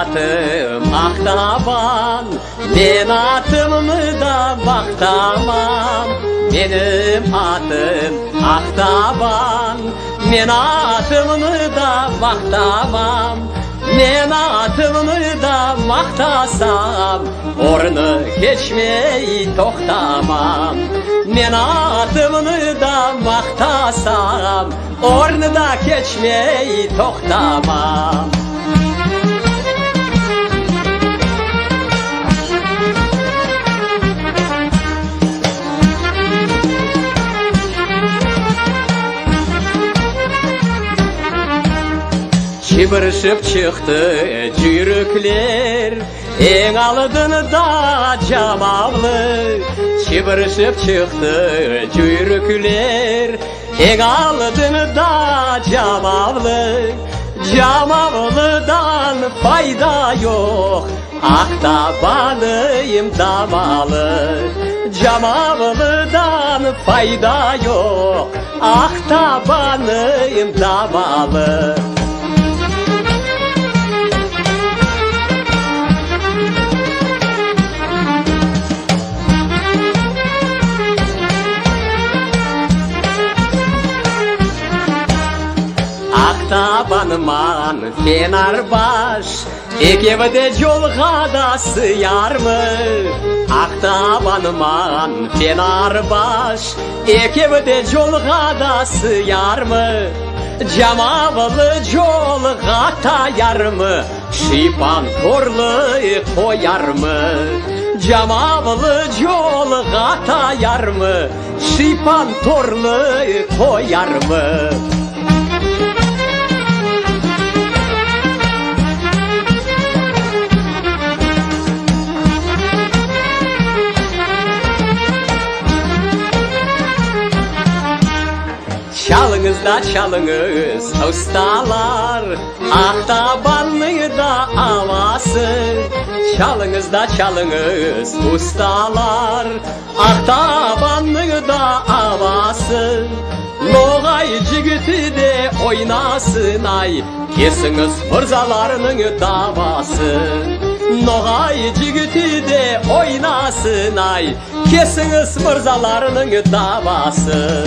atım Aktaban, ben atımı da baktamam. Benim atım Aktaban, men atımı da baktamam. Men atımı da maktasam, ornu geçmeyi toktamam. Men atımı da maktasam, ornu da geçmeyi toktamam. Çıbırışıp çıktı cürükler, en aldığını da camavlı. Çıbırışıp çıktı cürükler, en aldığını da camavlı. Camavlıdan fayda yok, Aktaban'ıyım damalı. Camavlıdan fayda yok, Aktaban'ıyım damalı. Aktaban'man Fenerbaş, ekevde yolga da sıyar mı? Aktaban'man Fenerbaş, ekevde yolga da sıyar mı? Camavlı yolga tayar mı? Şipan torlu koyar mı? Camavlı yolga tayar mı? Şipan torlu koyar mı? Çalınız da çalınız ustalar, Aktaban'ı da havası. Çalınız da çalınız ustalar, Aktaban'ı da havası. Noğay cigiti de oynasın ay, kesiniz mırzalarının davası. Noğay cigiti de oynasın ay, kesiniz mırzalarının davası.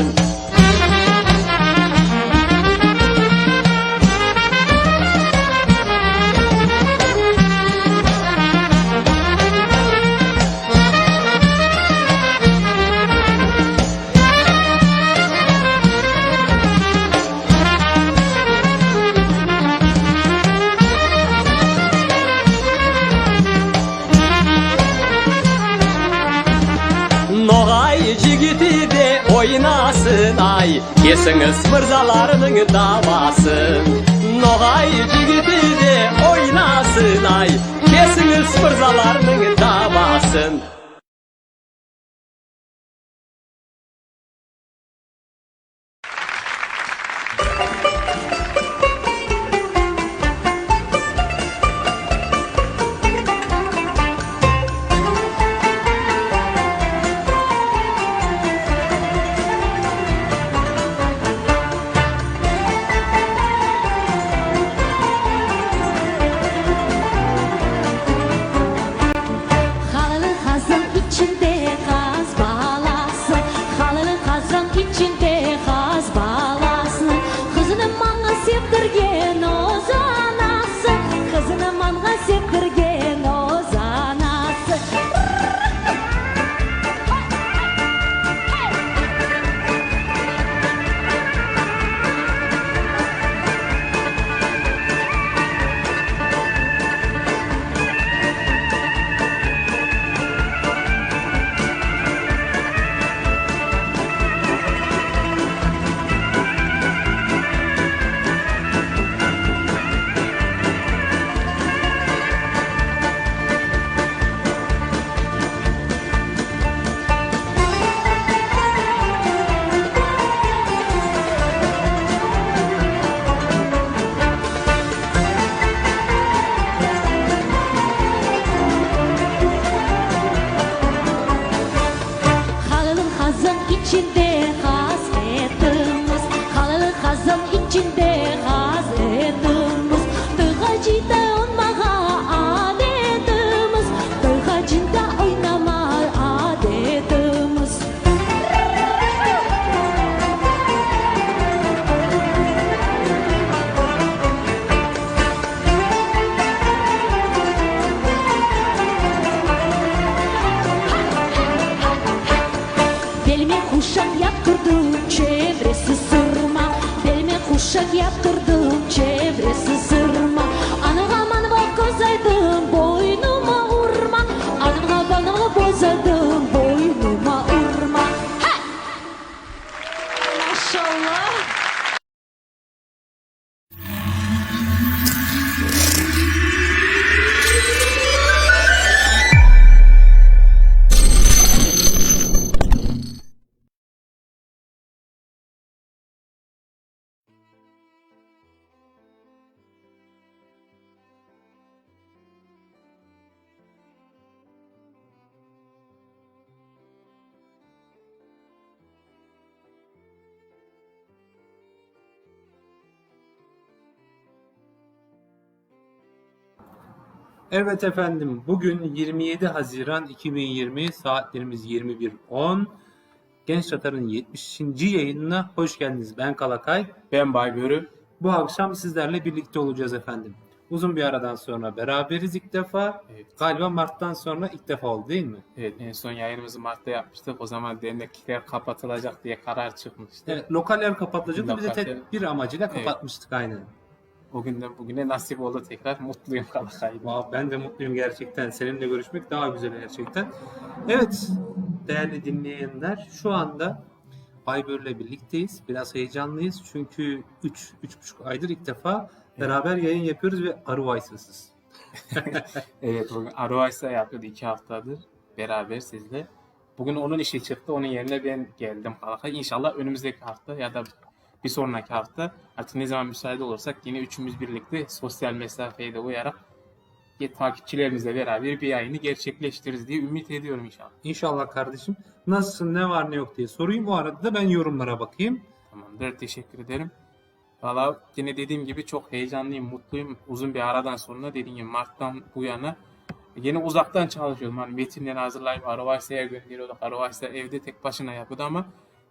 Noğay cigiti de oynasın ay, kesiniz mırzalarının davası. Noğay cigiti de oynasın ay, kesiniz mırzalarının davası. içinde hazırımız Tığa cide olmağa döşek yaptırdım, çevresi sırma. Anıma manıma kozaydım, boynuma vurma. Anıma banıma bozaydım, boynuma vurma. Hey! Maşallah. Evet efendim, bugün 27 Haziran 2020, saatlerimiz 21.10. Genç Tatar'ın 70. yayınına hoş geldiniz. Ben Kalakay. Ben Baybörü. Bu akşam sizlerle birlikte olacağız efendim. Uzun bir aradan sonra beraberiz ilk defa. Evet. Galiba Mart'tan sonra ilk defa oldu değil mi? Evet, en son yayınımızı Mart'ta yapmıştık. O zaman dernekler kapatılacak diye karar çıkmıştı. Evet, lokaller kapatılacaktı. Biz de Lokal- tedbir amacıyla Evet. kapatmıştık aynen. O günden bugüne nasip oldu tekrar. Mutluyum Kalakay. Ben de mutluyum gerçekten. Seninle görüşmek daha güzel gerçekten. Evet, değerli dinleyenler, şu anda Baybör'le birlikteyiz. Biraz heyecanlıyız çünkü 3,5 aydır ilk defa beraber yayın yapıyoruz ve Aruvaysızız. Evet, bugün Aruaysa yapıyordu 2 haftadır beraber sizle. Bugün onun işi çıktı. Onun yerine ben geldim Kalakay. İnşallah önümüzdeki hafta ya da bir sonraki hafta artık ne zaman müsaade olursak yine üçümüz birlikte sosyal mesafeye de uyarak takipçilerimizle beraber bir yayını gerçekleştiririz diye ümit ediyorum inşallah. İnşallah kardeşim. Nasılsın, ne var ne yok diye sorayım. O arada da ben yorumlara bakayım. Tamamdır, teşekkür ederim. Valla yine dediğim gibi çok heyecanlıyım, mutluyum. Uzun bir aradan sonra dediğim gibi Mart'tan bu yana yine uzaktan çalışıyordum. Hani metinleri hazırlayıp Aruvaysa'ya gönderiyorduk. Aruvaysa evde tek başına yapıyordu ama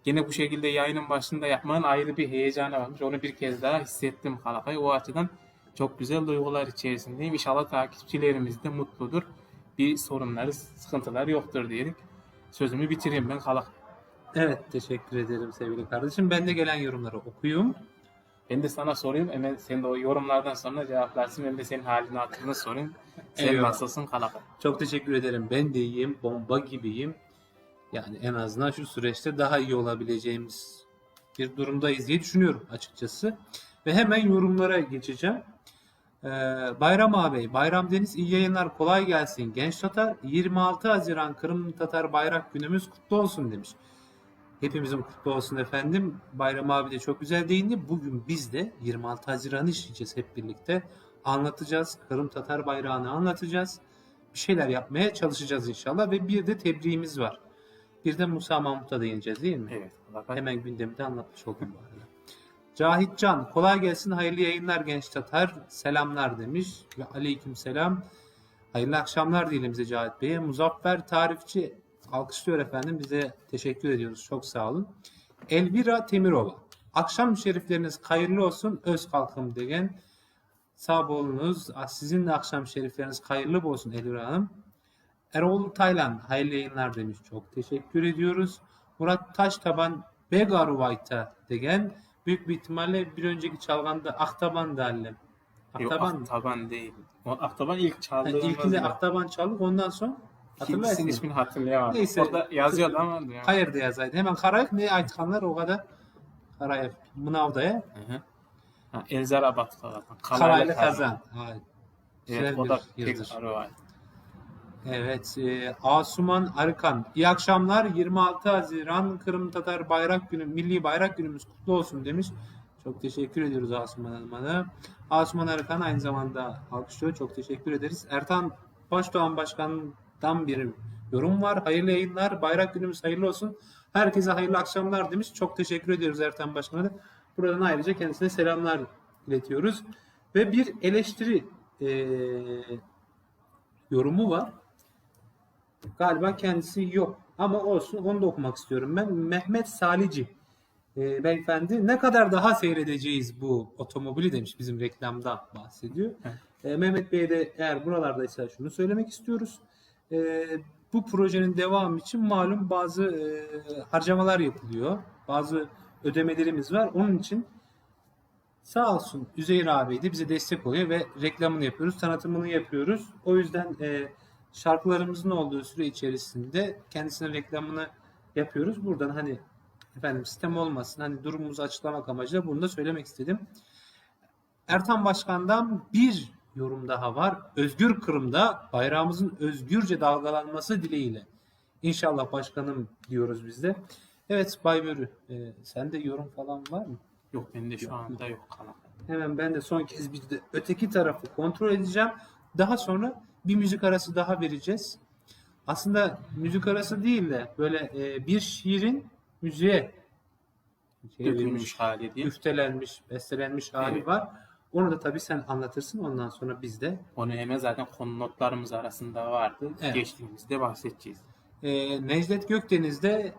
yine bu şekilde yayının başında yapmanın ayrı bir heyecanı varmış. Onu bir kez daha hissettim Kalakay. O açıdan çok güzel duygular içerisindeyim. İnşallah takipçilerimiz de mutludur. Bir sorunları, sıkıntıları yoktur diyerek sözümü bitireyim ben Kalakay. Evet, teşekkür ederim sevgili kardeşim. Ben de gelen yorumları okuyayım. Ben de sana sorayım. Hemen sen de o yorumlardan sonra cevaplarsın. Ben de senin halini hatırını sorayım. Sen Eyvallah. nasılsın Kalakay? Çok teşekkür ederim. Ben de iyiyim. Bomba gibiyim. Yani en azından şu süreçte daha iyi olabileceğimiz bir durumdayız diye düşünüyorum açıkçası. Ve hemen yorumlara geçeceğim. Bayram abi, Bayram Deniz iyi yayınlar, kolay gelsin. Genç Tatar 26 Haziran Kırım Tatar Bayrak Günümüz kutlu olsun demiş. Hepimizin kutlu olsun efendim. Bayram abi de çok güzel değindi. Bugün biz de 26 Haziran'ı işleyeceğiz hep birlikte. Anlatacağız. Kırım Tatar bayrağını anlatacağız. Bir şeyler yapmaya çalışacağız inşallah. Ve bir de tebriğimiz var. Bir de Musa Mahmut'a değineceğiz değil mi? Evet Kalakay. Hemen gündemde anlatmış oldum bu arada. Cahit Can, kolay gelsin, hayırlı yayınlar Genç Tatar. Selamlar demiş ve aleyküm selam. Hayırlı akşamlar diyelim bize Cahit Bey'e. Muzaffer Tarifçi alkışlıyor efendim. Bize teşekkür ediyoruz. Çok sağ olun. Elvira Temirova. Akşam şerifleriniz hayırlı olsun. Öz kalkım degen. Sağ olunuz. Sizin de akşam şerifleriniz hayırlı olsun Elvira Hanım. Erol Taylan hayırlı yayınlar demiş. Çok teşekkür ediyoruz. Murat Taştaban Begaruvayta degen. Büyük bir ihtimalle bir önceki çalganda Aktaban derler. Yok, Aktaban. Aktaban değil. O Aktaban ilk çaldığı. İlkinde Aktaban çaldık, ondan sonra İkincisinin hatırlarsın. ismini hatırlayamadım. Neyse. Orada yazıyordu ama. Hayır da yazaydı. Hemen Karayık ne Aytkanlar o kadar Karayık Mınavda'ya Hı hı. Ha, Elzarabat falan. Karaylı Kazan. Evet, Güzel o da bir tek yazır. Aruvay. Evet, Asuman Arıkan. İyi akşamlar. 26 Haziran Kırım Tatar Bayrak Günü, Milli Bayrak Günümüz kutlu olsun demiş. Çok teşekkür ediyoruz Asuman Hanım'a da. Asuman Arıkan aynı zamanda alkışlıyor. Çok teşekkür ederiz. Ertan Başdoğan Başkan'dan bir yorum var. Hayırlı yayınlar. Bayrak Günümüz hayırlı olsun. Herkese hayırlı akşamlar demiş. Çok teşekkür ediyoruz Ertan Başkan'a da. Buradan ayrıca kendisine selamlar iletiyoruz. Ve bir eleştiri yorumu var. Galiba kendisi yok. Ama olsun, onu da okumak istiyorum ben. Mehmet Salici beyefendi, ne kadar daha seyredeceğiz bu otomobili demiş, bizim reklamda bahsediyor. Mehmet Bey de eğer buralardaysa şunu söylemek istiyoruz. Bu projenin devamı için malum bazı harcamalar yapılıyor. Bazı ödemelerimiz var. Onun için Sağ olsun Üzeyir abi de bize destek oluyor ve reklamını yapıyoruz, tanıtımını yapıyoruz. O yüzden şarkılarımızın olduğu süre içerisinde kendisine reklamını yapıyoruz. Buradan hani efendim sistem olmasın, hani durumumuzu açıklamak amacıyla bunu da söylemek istedim. Ertan Başkan'dan bir yorum daha var. Özgür Kırım'da bayrağımızın özgürce dalgalanması dileğiyle. İnşallah başkanım diyoruz biz de. Evet Bay Börü, sende yorum falan var mı? Yok bende şu anda yok kalan. Hemen ben de son kez bir de öteki tarafı kontrol edeceğim. Daha sonra bir müzik arası daha vereceğiz. Aslında müzik arası değil de böyle bir şiirin müziğe Dökülmüş hali diye. üftelenmiş, bestelenmiş hali Evet. var. Onu da tabii sen anlatırsın. Ondan sonra biz de Onu hemen zaten konu notlarımız arasında vardı. Evet. Geçtiğimizde bahsedeceğiz. Necdet Gökdeniz'de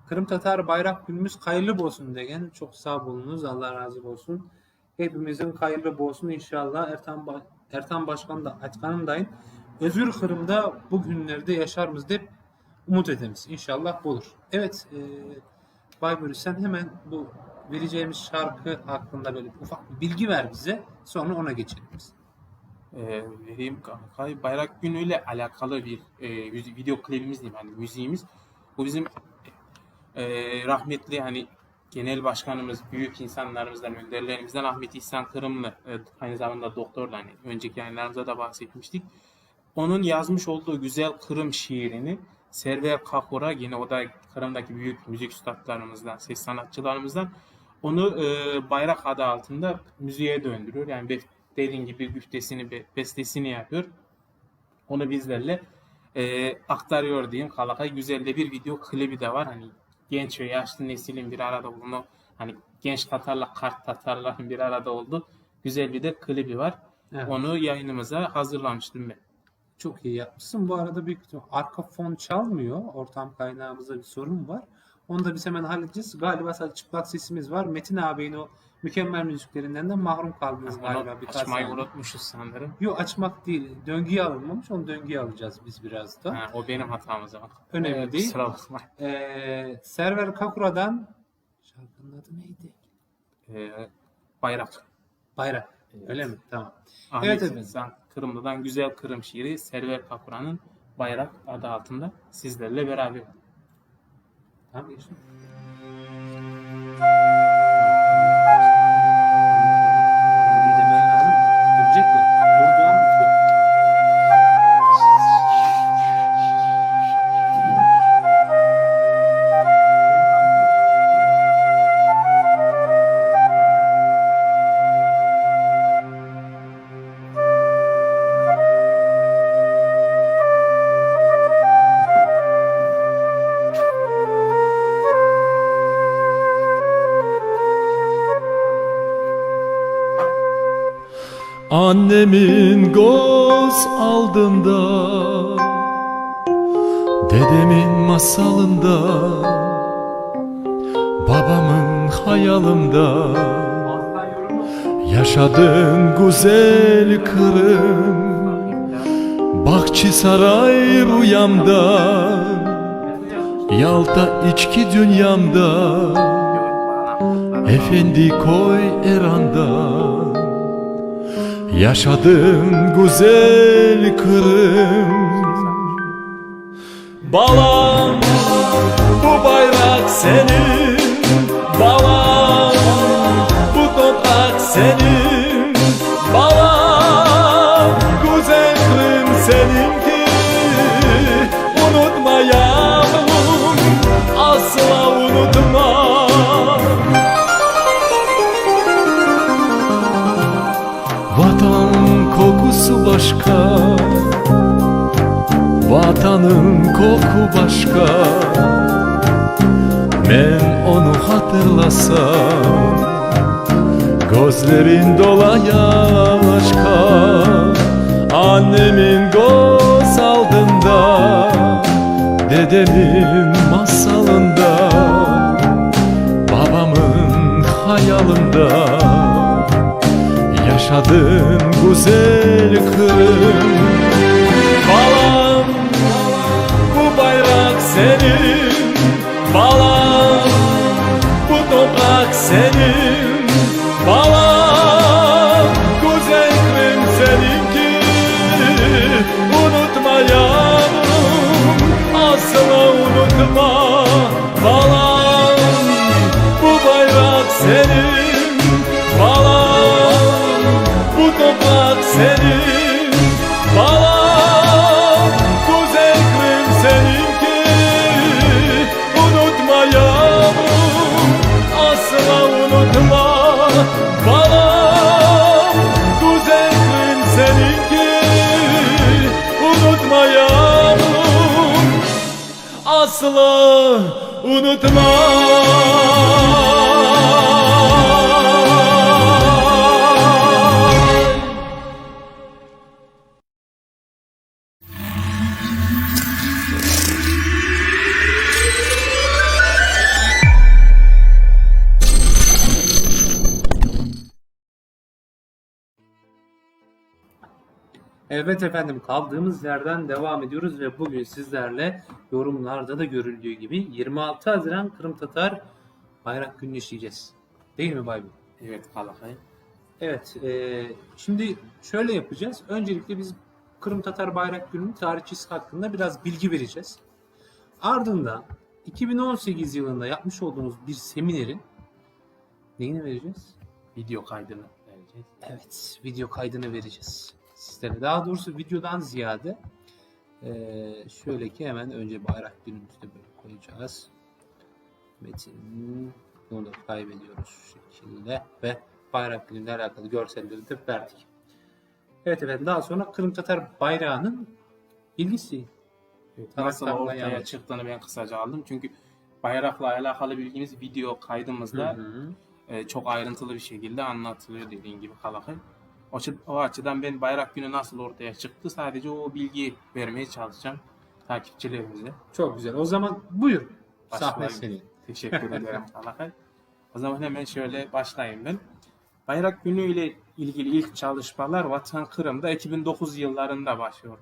Kırım Tatar bayrak günümüz hayırlı olsun degen. Çok sağ olunuz. Allah razı olsun. Hepimizin hayırlı olsun inşallah. Ertan Başkan da Atkan'ın dayın. Özgür Kırım'da bu günlerde yaşarmız deyip umut ederiz. İnşallah olur. Evet. Bay Börü sen hemen bu vereceğimiz şarkı hakkında böyle ufak bir bilgi ver bize. Sonra ona geçelim biz. Vereyim kanka. Bayrak günüyle alakalı bir video klibimiz diyeyim, hani müziğimiz. Bu bizim rahmetli hani genel başkanımız, büyük insanlarımızdan, önderlerimizden Ahmet İhsan Kırımlı, aynı zamanda doktorla, hani önceki yayınlarımızda da bahsetmiştik. Onun yazmış olduğu Güzel Kırım şiirini Server Kakura, yine o da Kırım'daki büyük müzik üstadlarımızdan, ses sanatçılarımızdan, onu bayrak adı altında müziğe döndürüyor. Yani dediğin gibi güftesini, bestesini yapıyor. Onu bizlerle aktarıyor diyeyim. Kalakay güzel de bir video klibi de var. Hani genç ve yaşlı neslin bir arada bunu, hani genç Tatarla Kart Tatarların bir arada oldu. Güzel bir de klibi var. Evet. Onu yayınımıza hazırlamıştım ben. Çok iyi yapmışsın. Bu arada büyük ihtimal arka fon çalmıyor. Ortam kaynağımızda bir sorun var. Onu da biz hemen halledeceğiz. Galiba sadece çıplak sesimiz var. Metin ağabeyin o mükemmel müziklerinden de mahrum kaldınız galiba. Onu birkaç açmayı saniye. unutmuşuz sanırım. Yok açmak değil. Döngüye alınmamış. Onu döngüye alacağız biz biraz da. Ha, o benim hatam o zaman. Önemli değil. Kusura bakma. Server Kakura'dan şarkının adı neydi? Bayrak. Bayrak. Öyle mi? Tamam. Ahmet Evet, evet. İhsan Kırımlı'dan Güzel Kırım şiiri Server Kakura'nın Bayrak adı altında sizlerle beraber. Tamam geçtim. Demen lazım. Görecekler. Durduğu an bitiyor. Annemin göz aldığında, dedemin masalında, babamın hayalında, yaşadığım güzel Kırım, Bahçesaray rüyamda, Yalta içki dünyamda, Efendi koy Eran'da, yaşadığım güzel Kırım. Balam, bu bayrak senin, balam, bu toprak senin, balam, güzel Kırım seninki. Unutma yavrum, asla unutma. Vatan kokusu başka, vatanın koku başka. Ben onu hatırlasam, gözlerin dolaya aşka. Annemin göz aldığında, dedemin masalında, babamın hayalında, yaşadığım güzel Kırım. Balam, bu bayrak senin, balam, bu toprak senin, balam, asla unutmam. Evet efendim, kaldığımız yerden devam ediyoruz ve bugün sizlerle yorumlarda da görüldüğü gibi 26 Haziran Kırım Tatar Bayrak Günü'nü işleyeceğiz. Değil mi Baybur? Evet Kalakay. Evet, şimdi şöyle yapacağız. Öncelikle biz Kırım Tatar Bayrak Günü'nün tarihçesi hakkında biraz bilgi vereceğiz. Ardından 2018 yılında yapmış olduğumuz bir seminerin neyini vereceğiz? Video kaydını vereceğiz. Evet, video kaydını vereceğiz sizlere. Daha doğrusu videodan ziyade şöyle ki hemen önce bayrak günümüzde böyle koyacağız. Metin, bunu da kaybediyoruz şu şekilde ve bayrak günüyle alakalı görselleri de verdik. Evet efendim, daha sonra Kırım Tatar bayrağının bilgisi. Evet, Tarak nasıl takma ortaya yanlış. çıktığını ben kısaca aldım. Çünkü bayrakla alakalı bilgimiz video kaydımızda çok ayrıntılı bir şekilde anlatılıyor dediğin gibi Kalakay. O açıdan ben bayrak günü nasıl ortaya çıktı sadece o bilgiyi vermeye çalışacağım takipçilerimize. Çok güzel. O zaman buyur. Sahne Başlayayım. senin. Teşekkür ederim Kalakay. O zaman hemen şöyle başlayayım ben. Bayrak günü ile ilgili ilk çalışmalar Vatan Kırım'da 2009 yıllarında başlıyor.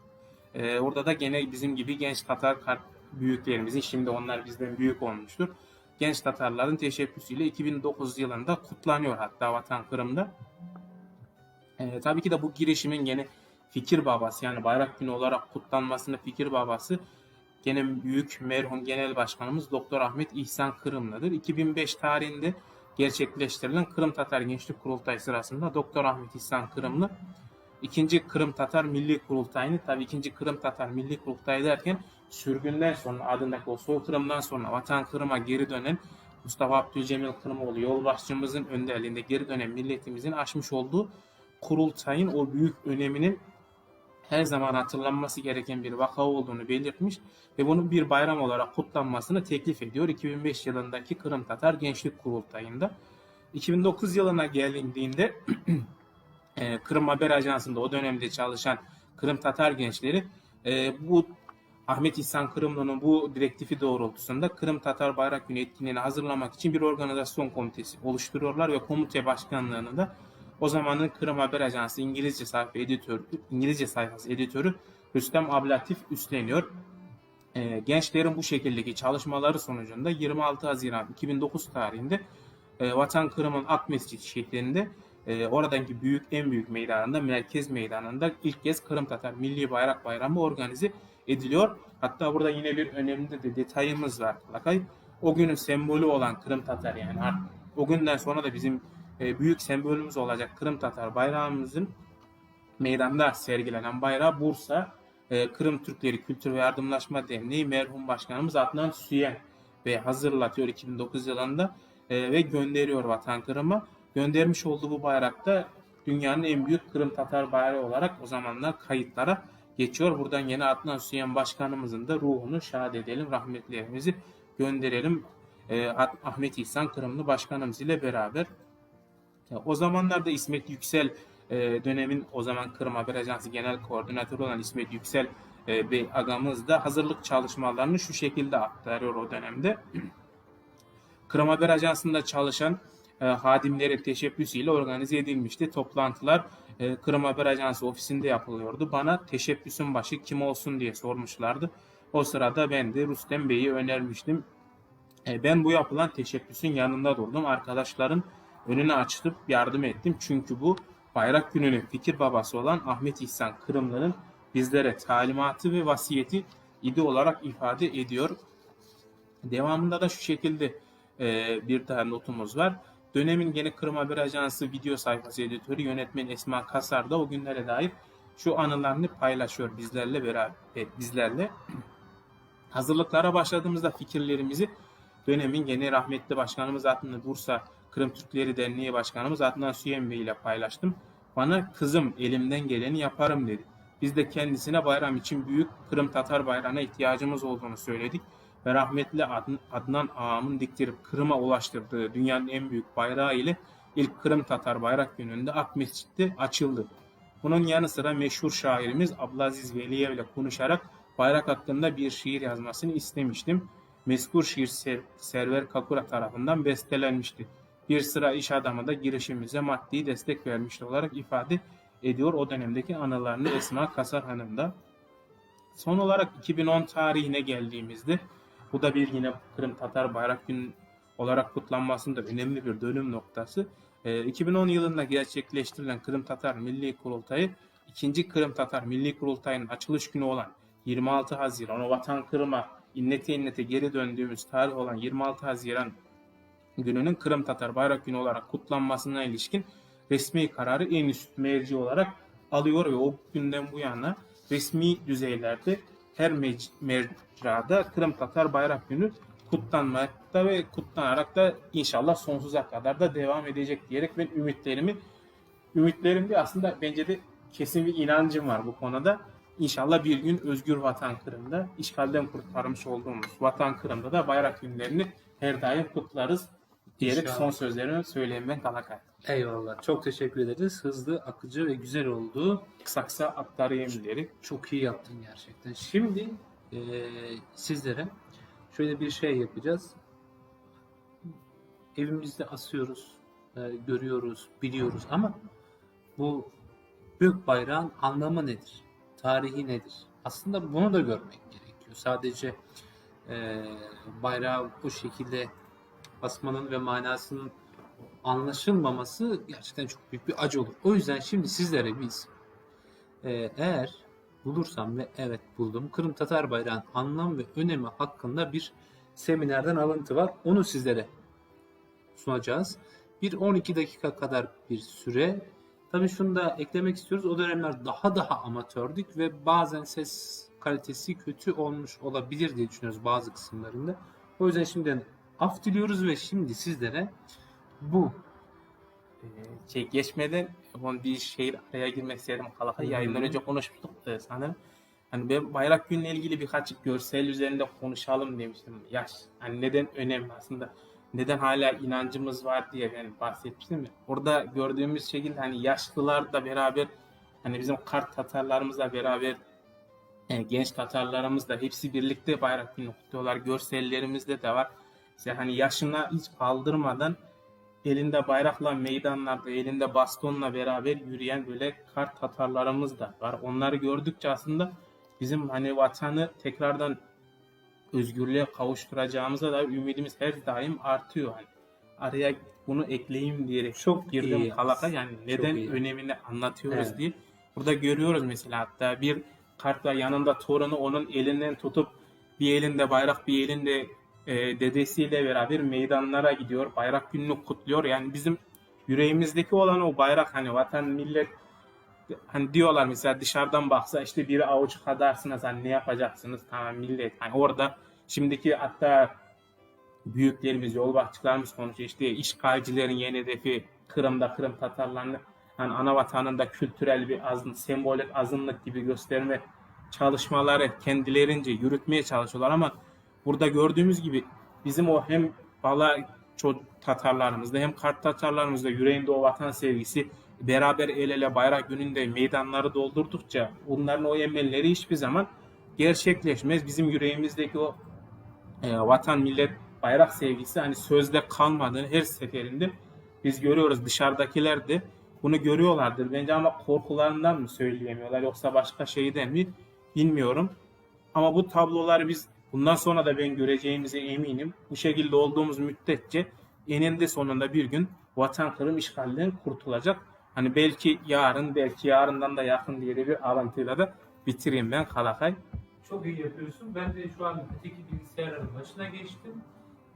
Orada da gene bizim gibi genç Tatar büyüklerimizin, şimdi onlar bizden büyük olmuştur, genç Tatarların teşebbüsüyle 2009 yılında kutlanıyor hatta Vatan Kırım'da. Tabii ki de bu girişimin gene fikir babası, yani bayrak günü olarak kutlanmasının fikir babası gene büyük merhum Genel Başkanımız Doktor Ahmet İhsan Kırımlı'dır. 2005 tarihinde gerçekleştirilen Kırım Tatar Gençlik Kurultayı sırasında Doktor Ahmet İhsan Kırımlı İkinci Kırım Tatar Milli Kurultayı'nı, tabii ikinci Kırım Tatar Milli Kurultayı derken sürgünden sonra, adındaki o soykırımdan sonra Vatan Kırım'a geri dönen Mustafa Abdülcemil Kırımoğlu yolbaşçımızın önderliğinde geri dönen milletimizin açmış olduğu kurultayın o büyük öneminin her zaman hatırlanması gereken bir vaka olduğunu belirtmiş ve bunun bir bayram olarak kutlanmasını teklif ediyor 2005 yılındaki Kırım Tatar Gençlik Kurultayı'nda. 2009 yılına gelindiğinde Kırım Haber Ajansı'nda o dönemde çalışan Kırım Tatar gençleri bu Ahmet İhsan Kırımlı'nın bu direktifi doğrultusunda Kırım Tatar Bayrak Günü etkinliğini hazırlamak için bir organizasyon komitesi oluşturuyorlar ve komite başkanlığını da o zamanın Kırım Haber Ajansı İngilizce sayfası editörü Rüstem Ablatif üstleniyor. Gençlerin bu şekildeki çalışmaları sonucunda 26 Haziran 2009 tarihinde Vatan Kırım'ın Ak Mescid şehrinde oradaki en büyük meydanında, merkez meydanında ilk kez Kırım Tatar Milli Bayrak Bayramı organize ediliyor. Hatta burada yine bir önemli de detayımız var. O günün sembolü olan Kırım Tatar, yani o günden sonra da bizim büyük sembolümüz olacak Kırım Tatar bayrağımızın meydanda sergilenen bayrağı Bursa Kırım Türkleri Kültür ve Yardımlaşma Derneği merhum başkanımız Adnan Süyen ve hazırlatıyor 2009 yılında ve gönderiyor Vatan Kırım'a. Göndermiş olduğu bu bayrakta dünyanın en büyük Kırım Tatar bayrağı olarak o zamanlar kayıtlara geçiyor. Buradan yine Adnan Süyen başkanımızın da ruhunu şad edelim, rahmetlerimizi gönderelim Ahmet İhsan Kırımlı başkanımız ile beraber. O zamanlarda İsmet Yüksel dönemin o zaman Kırım Haber Ajansı Genel Koordinatörü olan İsmet Yüksel Bey agamız da hazırlık çalışmalarını şu şekilde aktarıyor o dönemde. Kırım Haber Ajansı'nda çalışan hadimlerin teşebbüsüyle organize edilmişti. Toplantılar Kırım Haber Ajansı ofisinde yapılıyordu. Bana teşebbüsün başı kim olsun diye sormuşlardı. O sırada ben de Rüstem Bey'i önermiştim. Ben bu yapılan teşebbüsün yanında durdum. Arkadaşların önünü açıp yardım ettim. Çünkü bu bayrak gününün fikir babası olan Ahmet İhsan Kırımlı'nın bizlere talimatı ve vasiyeti idi olarak ifade ediyor. Devamında da şu şekilde bir daha notumuz var. Dönemin gene Kırım Haber Ajansı video sayfası editörü yönetmen Esma Kasar da o günlere dair şu anılarını paylaşıyor bizlerle. Hazırlıklara başladığımızda fikirlerimizi dönemin gene rahmetli başkanımız Adnan Bursa Kırım Türkleri Derneği Başkanımız Adnan Süyen Bey ile paylaştım. Bana kızım elimden geleni yaparım dedi. Biz de kendisine bayram için büyük Kırım Tatar bayrağına ihtiyacımız olduğunu söyledik. ve rahmetli Adnan Ağam'ın diktirip Kırım'a ulaştırdığı dünyanın en büyük bayrağı ile ilk Kırım Tatar Bayrak Günü'nde Ak Mescid'de açıldı. Bunun yanı sıra meşhur şairimiz Abdülaziz Veliyev ile konuşarak bayrak hakkında bir şiir yazmasını istemiştim. Mezkur şiir Server Kakura tarafından bestelenmişti. Bir sıra iş adamı da girişimimize maddi destek vermişti olarak ifade ediyor o dönemdeki anılarını Esma Kasar Hanım da. Son olarak 2010 tarihine geldiğimizde bu da bir yine Kırım Tatar Bayrak Günü olarak kutlanmasında önemli bir dönüm noktası. 2010 yılında gerçekleştirilen Kırım Tatar Milli Kurultayı 2. Kırım Tatar Milli Kurultayı'nın açılış günü olan 26 Haziran, o vatan Kırım'a innete geri döndüğümüz tarih olan 26 Haziran gününün Kırım Tatar Bayrak Günü olarak kutlanmasına ilişkin resmi kararı en üst merci olarak alıyor ve o günden bu yana resmi düzeylerde her mecrada Kırım Tatar Bayrak Günü kutlanmakta ve kutlanarak da inşallah sonsuza kadar da devam edecek diyerek ben ümitlerim de aslında bence de kesin bir inancım var bu konuda. İnşallah bir gün özgür vatan Kırım'da, işgalden kurtarmış olduğumuz vatan Kırım'da da bayrak günlerini her daim kutlarız diyerek İnşallah. son sözlerimi söyleyeyim ben Kalakay. Eyvallah. Çok teşekkür ederiz. Hızlı, akıcı ve güzel oldu. Kısa aktarayım diyerek. Çok iyi yaptın gerçekten. Şimdi sizlere şöyle bir şey yapacağız. Evimizde asıyoruz, görüyoruz, biliyoruz ama bu büyük bayrağın anlamı nedir? Tarihi nedir? Aslında bunu da görmek gerekiyor. Sadece bayrağı bu şekilde asmanın ve manasının anlaşılmaması gerçekten çok büyük bir acı olur. O yüzden şimdi sizlere biz eğer bulursam ve evet buldum, Kırım Tatar Bayrağı'nın anlam ve önemi hakkında bir seminerden alıntı var. Onu sizlere sunacağız. Bir 12 dakika kadar bir süre. Tabii şunu da eklemek istiyoruz. O dönemler daha amatördük ve bazen ses kalitesi kötü olmuş olabilir diye düşünüyoruz bazı kısımlarında. O yüzden şimdiden af diliyoruz ve şimdi sizlere bu Geçmeden bir şehir araya girmek istedim Kalakay. Yayından önce konuşmuştuk sanırım. Hani ben bayrak günüyle ilgili birkaç görsel üzerinde konuşalım demiştim. Yaş. Hani neden önemli aslında. Neden hala inancımız var diye ben bahsetmiştim ya. Orada gördüğümüz şekilde hani yaşlılar da beraber, hani bizim Kart Tatarlarımızla beraber genç Tatarlarımız da hepsi birlikte bayrak günü kutluyorlar. Görsellerimizde de var. İşte hani yaşına hiç aldırmadan elinde bayrakla meydanlarda, elinde bastonla beraber yürüyen böyle Kart Tatarlarımız da var. Onları gördükçe aslında bizim hani vatanı tekrardan özgürlüğe kavuşturacağımıza da ümidimiz her daim artıyor. Hani araya bunu ekleyeyim diyerek Çok girdim iyi. Kalaka, yani neden iyi. önemini anlatıyoruz Evet. diye. Burada görüyoruz mesela, hatta bir kartla yanında torunu onun elinden tutup bir elinde bayrak bir elinde dedesiyle beraber meydanlara gidiyor. Bayrak gününü kutluyor. Yani bizim yüreğimizdeki olan o bayrak, hani vatan millet, hani diyorlar mesela dışarıdan baksa işte bir avuç kadarsınız, hani ne yapacaksınız, tamam millet. Hani orada şimdiki hatta büyüklerimiz, yolbaşçılarımız konuşuyor, işte işgalcilerin yeni hedefi Kırım'da Kırım Tatarlarını hani ana vatanında kültürel bir sembolik azınlık gibi gösterme çalışmaları kendilerince yürütmeye çalışıyorlar ama burada gördüğümüz gibi bizim o hem Bala Tatarlarımızda hem Kart Tatarlarımızda yüreğinde o vatan sevgisi, beraber el ele bayrak gününde meydanları doldurdukça onların o emelleri hiçbir zaman gerçekleşmez. Bizim yüreğimizdeki o vatan millet bayrak sevgisi hani sözde kalmadığını her seferinde biz görüyoruz. Dışarıdakiler de bunu görüyorlardır bence ama korkularından mı söyleyemiyorlar yoksa başka şeyden mi bilmiyorum. Ama bu tabloları biz bundan sonra da ben göreceğimize eminim. Bu şekilde olduğumuz müddetçe eninde sonunda bir gün vatan Kırım işgalden kurtulacak. Hani belki yarın, belki yarından da yakın diye de bir alıntıyla da bitireyim ben Kalakay. Çok iyi yapıyorsun. Ben de şu an öteki bilgisayarın başına geçtim.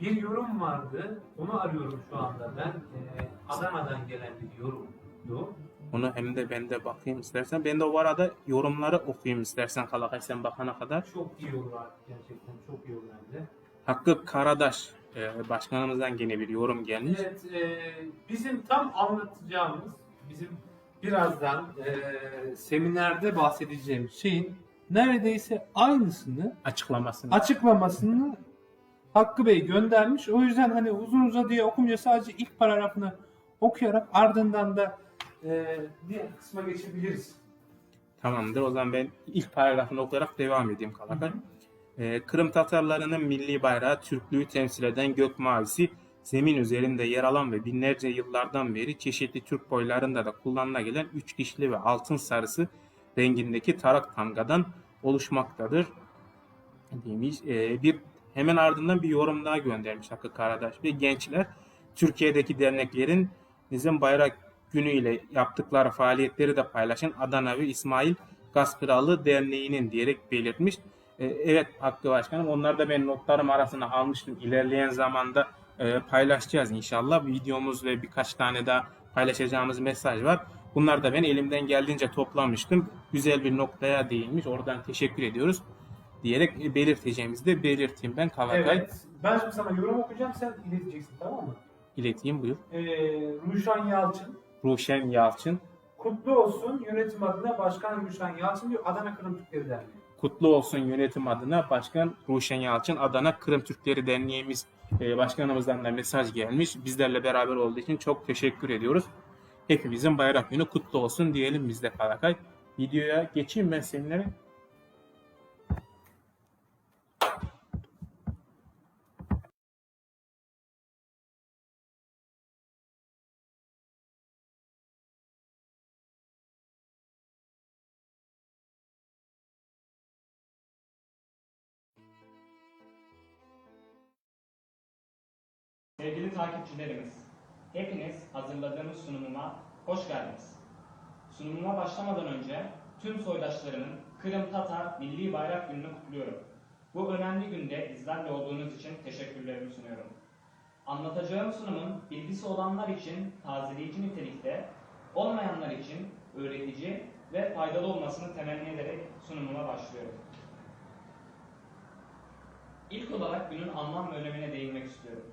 Bir yorum vardı. Onu arıyorum şu anda ben. Adana'dan gelen bir yorumdu. Onu hem de ben de bakayım istersen. Ben de o arada yorumları okuyayım istersen Kalakay sen bakana kadar. Çok iyi olur artık gerçekten. Çok iyi olur bence. Hakkı Karadaş başkanımızdan gene bir yorum gelmiş. Evet, bizim tam anlatacağımız, bizim birazdan seminerde bahsedeceğimiz şeyin neredeyse aynısını, Açıklamasını. açıklamasını Hakkı Bey göndermiş. O yüzden hani uzun uzadıya okumayacağız. Sadece ilk paragrafını okuyarak ardından da diğer kısma geçebiliriz. Tamamdır. O zaman ben ilk paragrafını okuyarak devam edeyim Kalakay. Kırım Tatarlarının milli bayrağı Türklüğü temsil eden gök mavisi, zemin üzerinde yer alan ve binlerce yıllardan beri çeşitli Türk boylarında da kullanıla gelen üç dişli ve altın sarısı rengindeki tarak tamgadan oluşmaktadır demiş. Hemen ardından bir yorum daha göndermiş Hakkı Karadaş Bey. Gençler Türkiye'deki derneklerin Nizam Bayrak Günü ile yaptıkları faaliyetleri de paylaşan Adana ve İsmail Gaspıralı Derneği'nin diyerek belirtmiş. Evet Hakkı Başkanım, onları da ben notlarım arasına almıştım. İlerleyen zamanda paylaşacağız inşallah. Videomuz ve birkaç tane daha paylaşacağımız mesaj var. Bunları da ben elimden geldiğince toplamıştım. Güzel bir noktaya değinmiş. Oradan teşekkür ediyoruz diyerek belirteceğimizi de belirteyim ben Kalakay. Evet. Ben şimdi sana yorum okuyacağım. Sen ileteceksin, tamam mı? İleteyim, buyur. Ruşen Yalçın. Ruşen Yalçın. Kutlu olsun yönetim adına Başkan Ruşen Yalçın diyor, Adana Kırım Türkleri Derneği. Kutlu olsun yönetim adına Başkan Ruşen Yalçın, Adana Kırım Türkleri Derneğimiz başkanımızdan da mesaj gelmiş. Bizlerle beraber olduğu için çok teşekkür ediyoruz. Hepimizin bayrak günü kutlu olsun diyelim biz de Kalakay. Videoya geçeyim ben seninle. Sevgili takipçilerimiz, hepiniz hazırladığımız sunumuma hoş geldiniz. Sunumuma başlamadan önce tüm soydaşlarımın Kırım Tatar Milli Bayrak Günü'nü kutluyorum. Bu önemli günde bizlerle olduğunuz için teşekkürlerimi sunuyorum. Anlatacağım sunumun bilgisi olanlar için tazeleyici nitelikte, olmayanlar için öğretici ve faydalı olmasını temenni ederek sunumuma başlıyorum. İlk olarak günün anlam ve önemine değinmek istiyorum.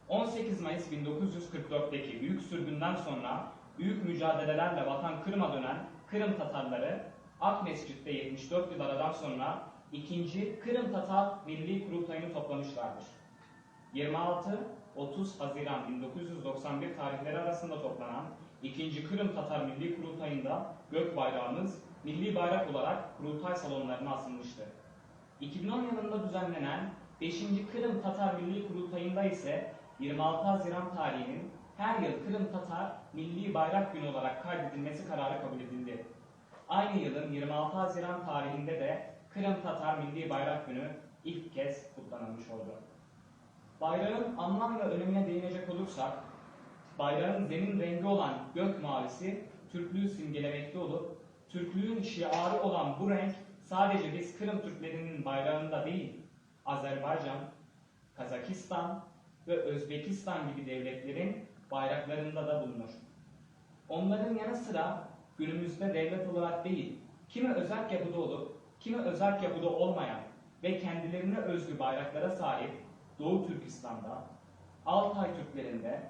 18 Mayıs 1944'teki büyük sürgünden sonra büyük mücadelelerle vatan Kırım'a dönen Kırım Tatarları Akmescit'te 74 yıl aradan sonra 2. Kırım Tatar Milli Kurultayı'nı toplamışlardır. 26-30 Haziran 1991 tarihleri arasında toplanan 2. Kırım Tatar Milli Kurultayı'nda gök bayrağımız milli bayrak olarak kurultay salonlarına asılmıştı. 2010 yılında düzenlenen 5. Kırım Tatar Milli Kurultayı'nda ise 26 Haziran tarihinin her yıl Kırım Tatar Milli Bayrak Günü olarak kaydedilmesi kararı kabul edildi. Aynı yılın 26 Haziran tarihinde de Kırım Tatar Milli Bayrak Günü ilk kez kutlanılmış oldu. Bayrağın anlam ve önemine değinecek olursak, bayrağın zemin rengi olan gök mavisi Türklüğü simgelemekte olup, Türklüğün şiarı olan bu renk sadece biz Kırım Türklerinin bayrağında değil, Azerbaycan, Kazakistan ve Özbekistan gibi devletlerin bayraklarında da bulunur. Onların yanı sıra günümüzde devlet olarak değil, kimi özerk yapıda olup, kimi özerk yapıda olmayan ve kendilerine özgü bayraklara sahip Doğu Türkistan'da, Altay Türklerinde,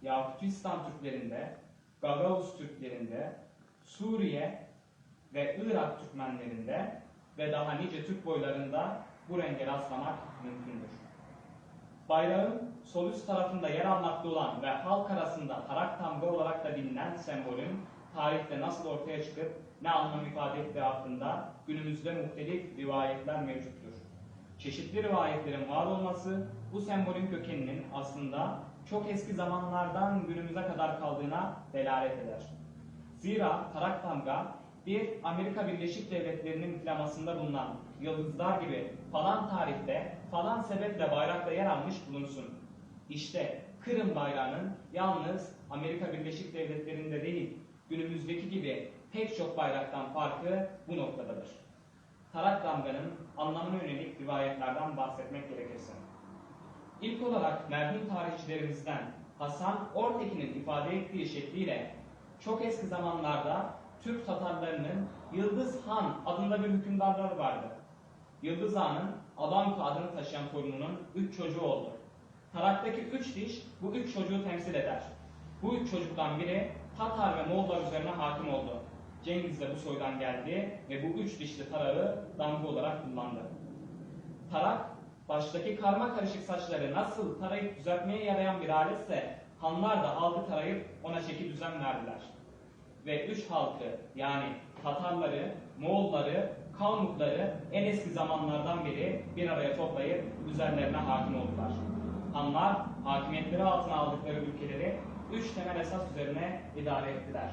Yakutistan Türklerinde, Gagavuz Türklerinde, Suriye ve Irak Türkmenlerinde ve daha nice Türk boylarında bu renge rastlamak mümkündür. Bayrağın sol üst tarafında yer almakta olan ve halk arasında tarak tamga olarak da bilinen sembolün tarihte nasıl ortaya çıkıp ne anlam ifade ettiği hakkında günümüzde muhtelif rivayetler mevcuttur. Çeşitli rivayetlerin var olması bu sembolün kökeninin aslında çok eski zamanlardan günümüze kadar kaldığına delalet eder. Zira tarak tamga bir Amerika Birleşik Devletleri'nin flamasında bulunan yıldızlar gibi falan tarihte falan sebeple bayrakta yer almış bulunsun. İşte Kırım bayrağının yalnız Amerika Birleşik Devletleri'nde değil, günümüzdeki gibi pek çok bayraktan farkı bu noktadadır. Tarak damganın anlamına yönelik rivayetlerden bahsetmek gerekirse. İlk olarak merhum tarihçilerimizden Hasan Ortekin'in ifade ettiği şekliyle çok eski zamanlarda Türk Tatarlarının Yıldız Han adında bir hükümdarları vardı. Yıldız Han'ın Adanko adını taşıyan torununun 3 çocuğu oldu. Taraktaki 3 diş bu 3 çocuğu temsil eder. Bu 3 çocuktan biri Tatar ve Moğollar üzerine hakim oldu. Cengiz de bu soydan geldi ve bu 3 dişli tarağı damga olarak kullandı. Tarak, baştaki karma karışık saçları nasıl tarayıp düzeltmeye yarayan bir aletse, hanlar da halkı tarayıp ona şekil düzen verdiler. Ve üç halkı yani Tatarları, Moğolları, Kalmukları en eski zamanlardan beri bir araya toplayıp üzerlerine hakim oldular. Hanlar hakimiyetleri altına aldıkları ülkeleri üç temel esas üzerine idare ettiler.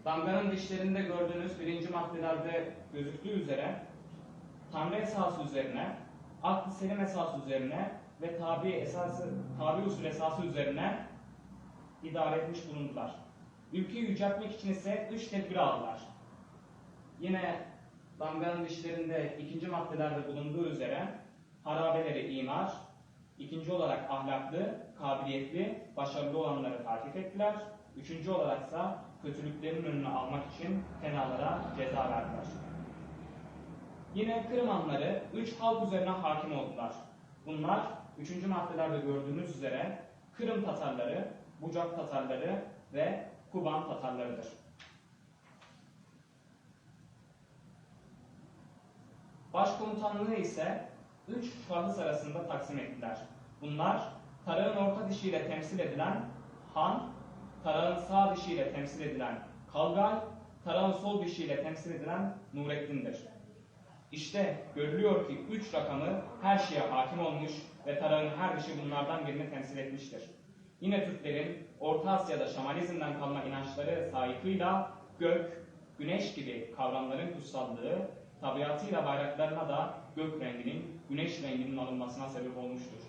Damganın dişlerinde gördüğünüz birinci maddelerde gözüktüğü üzere Tanrı esası üzerine, aklı selim esası üzerine ve tabi usul esası üzerine idare etmiş bulundular. Ülkeyi yüceltmek için ise üç tedbir aldılar. Yine damganın dişlerinde ikinci maddelerde bulunduğu üzere harabeleri imar, ikinci olarak ahlaklı, kabiliyetli, başarılı olanları takip ettiler. Üçüncü olaraksa kötülüklerin önünü almak için fenalara ceza verdiler. Yine Kırım Hanları üç halk üzerine hakim oldular. Bunlar üçüncü maddelerde gördüğümüz üzere Kırım Tatarları, Bucak Tatarları ve Kuban Tatarlarıdır. Başkomutanlığı ise üç şahıs arasında taksim ettiler. Bunlar tarağın orta dişiyle temsil edilen Han, tarağın sağ dişiyle temsil edilen Kalgay, tarağın sol dişiyle temsil edilen Nurettin'dir. İşte görülüyor ki üç rakamı her şeye hakim olmuş ve tarağın her dişi bunlardan birini temsil etmiştir. Yine Türklerin Orta Asya'da şamanizmden kalma inançları saygıyla gök, güneş gibi kavramların kutsallığı, tabiatıyla bayraklarına da gök renginin, güneş renginin alınmasına sebep olmuştur.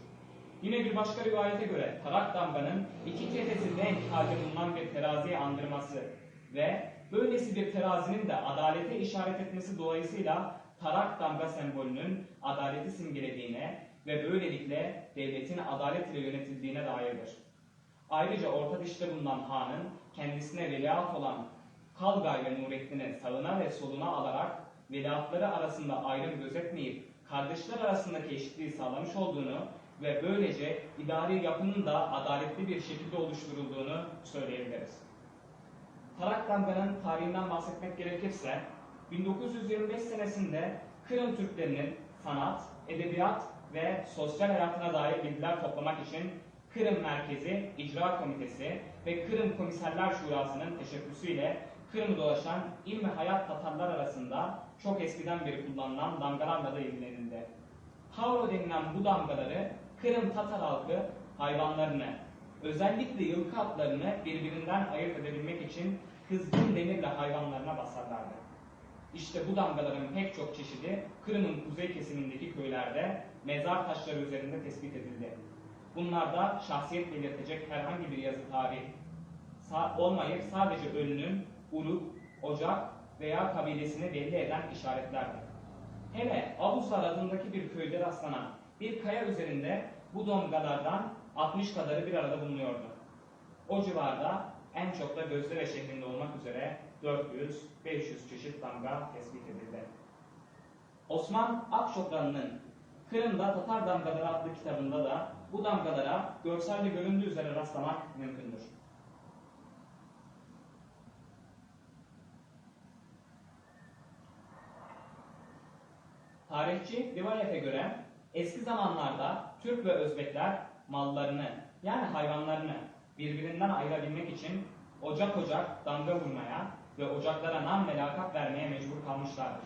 Yine bir başka rivayete göre tarak damganın iki kefesi denk halde bulunan bir teraziye andırması ve böylesi bir terazinin de adalete işaret etmesi dolayısıyla tarak damga sembolünün adaleti simgelediğine ve böylelikle devletin adalet ile yönetildiğine dairdir. Ayrıca orta dişte bulunan hanın kendisine veliaht olan Kalgay ve Nurettin'i sağına ve soluna alarak veliahtları arasında ayrım gözetmeyip kardeşler arasındaki eşitliği sağlamış olduğunu ve böylece idari yapının da adaletli bir şekilde oluşturulduğunu söyleyebiliriz. Tarak damganın tarihinden bahsetmek gerekirse 1925 senesinde Kırım Türklerinin sanat, edebiyat ve sosyal hayatına dair bilgiler toplamak için Kırım Merkezi İcra Komitesi ve Kırım Komiserler Şurası'nın teşebbüsüyle Kırım'ı dolaşan İlmi Hayat Tatarlar arasında çok eskiden beri kullanılan damgalarla da ilgilenildi. Havro denilen bu damgaları Kırım Tatar halkı hayvanlarını, özellikle yılkı atlarını birbirinden ayırt edebilmek için kızgın demirle hayvanlarına basarlardı. İşte bu damgaların pek çok çeşidi Kırım'ın kuzey kesimindeki köylerde mezar taşları üzerinde tespit edildi. Bunlarda şahsiyet belirtecek herhangi bir yazı tarih olmayıp sadece ölünün uruk, ocak veya kabilesini belli eden işaretlerdi. Hele Avusar adındaki bir köyde rastlanan bir kaya üzerinde bu damgalardan 60 kadarı bir arada bulunuyordu. O civarda en çok da Gözdere şehrinde olmak üzere 400-500 çeşit damga tespit edildi. Osman Akçokran'ın Kırım'da Tatar Damgaları adlı kitabında da bu damgalara görselde göründüğü üzere rastlamak mümkündür. Tarihçi rivayete göre eski zamanlarda Türk ve Özbekler mallarını yani hayvanlarını birbirinden ayırabilmek için ocak ocak damga vurmaya ve ocaklara nam ve lakap vermeye mecbur kalmışlardır.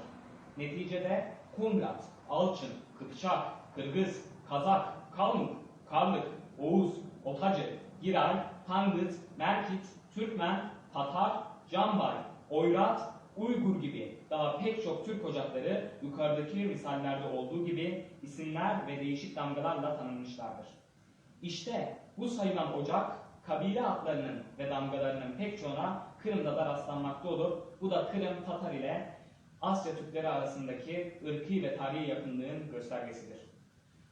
Neticede Kumrat, Alçın, Kıpçak, Kırgız, Kazak, Kalmuk, Karlık, Oğuz, Otacı, Giray, Tangıt, Merkit, Türkmen, Tatar, Cambay, Oyrat, Uygur gibi daha pek çok Türk ocakları yukarıdaki misallerde olduğu gibi isimler ve değişik damgalarla tanınmışlardır. İşte bu sayılan ocak, kabile adlarının ve damgalarının pek çoğuna Kırım'da da rastlanmakta olup bu da Kırım Tatar ile Asya Türkleri arasındaki ırkî ve tarihi yakınlığın göstergesidir.